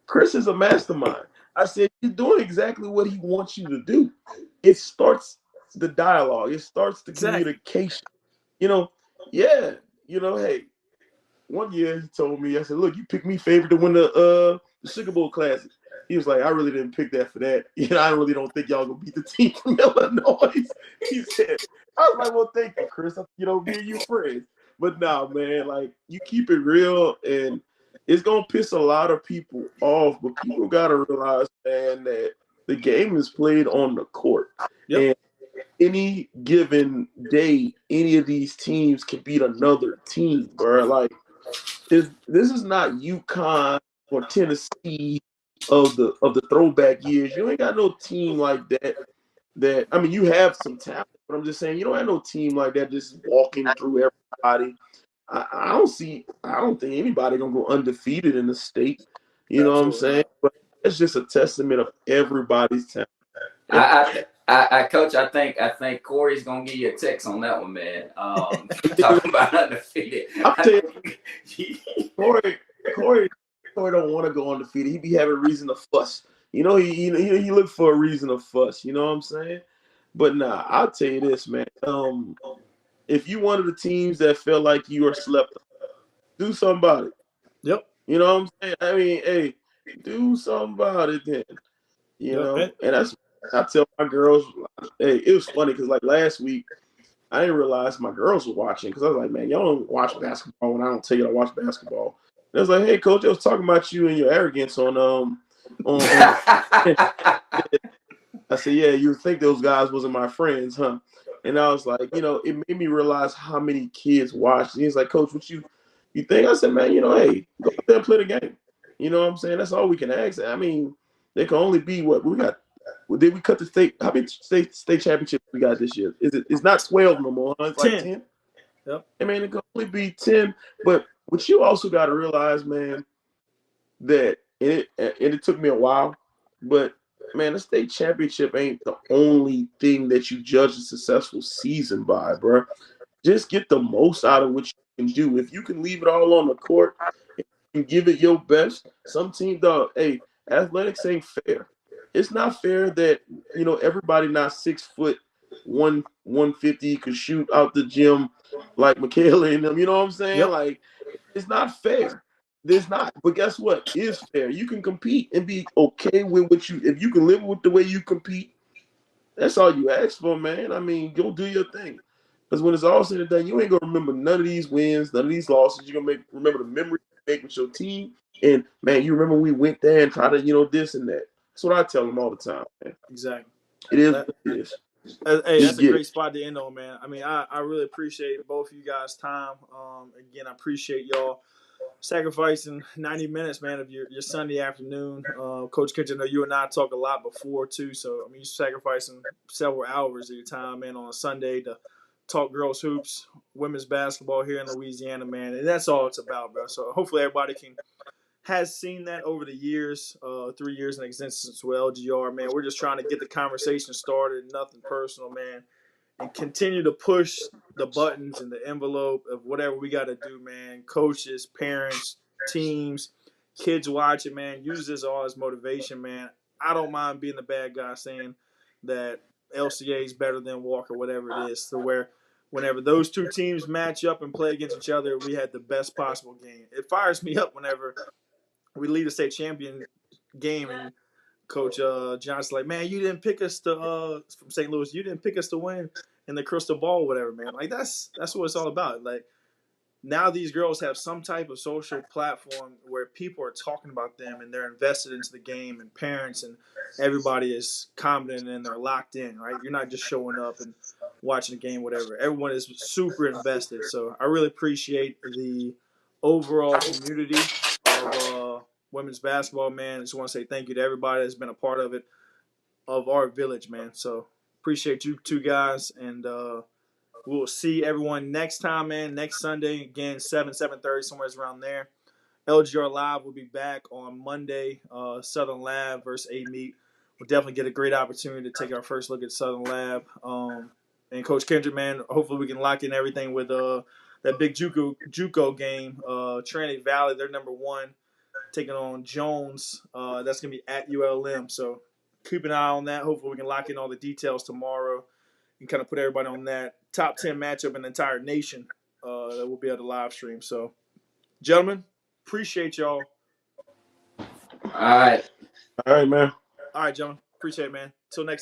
Chris is a mastermind. I said, you're doing exactly what he wants you to do. It starts the dialogue. It starts the communication. Hey, one year he told me, I said, look, you picked me favorite to win the Sugar Bowl Classic. He was like, I really didn't pick that for that. I really don't think y'all gonna beat the team from Illinois. He said, I was like, well, thank you, Chris. Me and you friends. But nah, man, like you keep it real, and it's gonna piss a lot of people off. But people gotta realize, man, that the game is played on the court. Yep. And any given day, any of these teams can beat another team, bro. Like this is not UConn or Tennessee of the throwback years. You ain't got no team like that. I mean, you have some talent, but I'm just saying you don't have no team like that just walking through everybody. I don't think anybody gonna go undefeated in the state. You know what I'm saying? But it's just a testament of everybody's talent. Coach, I think Corey's gonna give you a text on that one, man. Talking about undefeated. I'm telling you, Corey don't want to go undefeated. He be having reason to fuss. He look for a reason to fuss. You know what I'm saying? But nah, I'll tell you this, man. If you one of the teams that feel like you are slept on, do something about it. Yep. You know what I'm saying? I mean, hey, do something about it then. And that's I tell my girls. Hey, it was funny because like last week, I didn't realize my girls were watching because I was like, man, y'all don't watch basketball when I don't tell you to watch basketball. And I was like, hey, coach, I was talking about you and your arrogance on I said, yeah, you think those guys wasn't my friends, huh? And I was like, it made me realize how many kids watch. And he's like, coach, what you think? I said, man, hey, go out there and play the game. You know what I'm saying? That's all we can ask. I mean, they can only be what we got. Did we cut the state? How many state championships we got this year? It's not 12 no more, huh? It's 10. Like 10. Yep. I mean, it can only be 10. But what you also got to realize, man, that it took me a while, but man, the state championship ain't the only thing that you judge a successful season by, bro. Just get the most out of what you can do. If you can leave it all on the court and give it your best, some team, dog, hey, athletics ain't fair. It's not fair that, everybody not 6 foot 150 could shoot out the gym like Michaela and them. You know what I'm saying? Yep. Like, it's not fair. There's not. But guess what? Is fair. You can compete and be okay with if you can live with the way you compete, that's all you ask for, man. I mean, go do your thing. Because when it's all said and done, you ain't gonna remember none of these wins, none of these losses. You're gonna remember the memories you make with your team. And man, you remember we went there and tried to, this and that. That's what I tell them all the time, man. Exactly. It is what it is. Hey, that's a great spot to end on, man. I mean, I really appreciate both of you guys' time. Again, I appreciate y'all sacrificing 90 minutes, man, of your Sunday afternoon. Coach Kitchen, I know you and I talked a lot before, too. So, I mean, you're sacrificing several hours of your time, man, on a Sunday to talk girls hoops, women's basketball here in Louisiana, man. And that's all it's about, bro. So, hopefully everybody has seen that over the years, 3 years in existence with LGR, man. We're just trying to get the conversation started, nothing personal, man, and continue to push the buttons and the envelope of whatever we got to do, man. Coaches, parents, teams, kids watching, man. Use this all as motivation, man. I don't mind being the bad guy saying that LCA is better than Walker, whatever it is, to where whenever those two teams match up and play against each other, we had the best possible game. It fires me up whenever we lead a state champion game and Coach Johnson's like, man, you didn't pick us to from St. Louis. You didn't pick us to win in the Crystal Ball, whatever, man. Like that's what it's all about. Like now these girls have some type of social platform where people are talking about them and they're invested into the game, and parents and everybody is confident and they're locked in, right? You're not just showing up and watching the game, whatever. Everyone is super invested. So I really appreciate the overall community of women's basketball, man. I just want to say thank you to everybody that's been a part of it, of our village, man. So appreciate you two guys, and we'll see everyone next time, man. Next Sunday, again, 7:30, somewhere around there. LGR Live will be back on Monday. Southern Lab versus A-Meet. We'll definitely get a great opportunity to take our first look at Southern Lab. And Coach Kendrick, man, hopefully we can lock in everything with that big JUCO game. Trinity Valley, they're number 1, taking on Jones. That's going to be at ULM. So keep an eye on that. Hopefully we can lock in all the details tomorrow and kind of put everybody on that top 10 matchup in the entire nation that we'll be able to live stream. So, gentlemen, appreciate y'all. All right. All right, man. All right, gentlemen. Appreciate it, man. Till next time.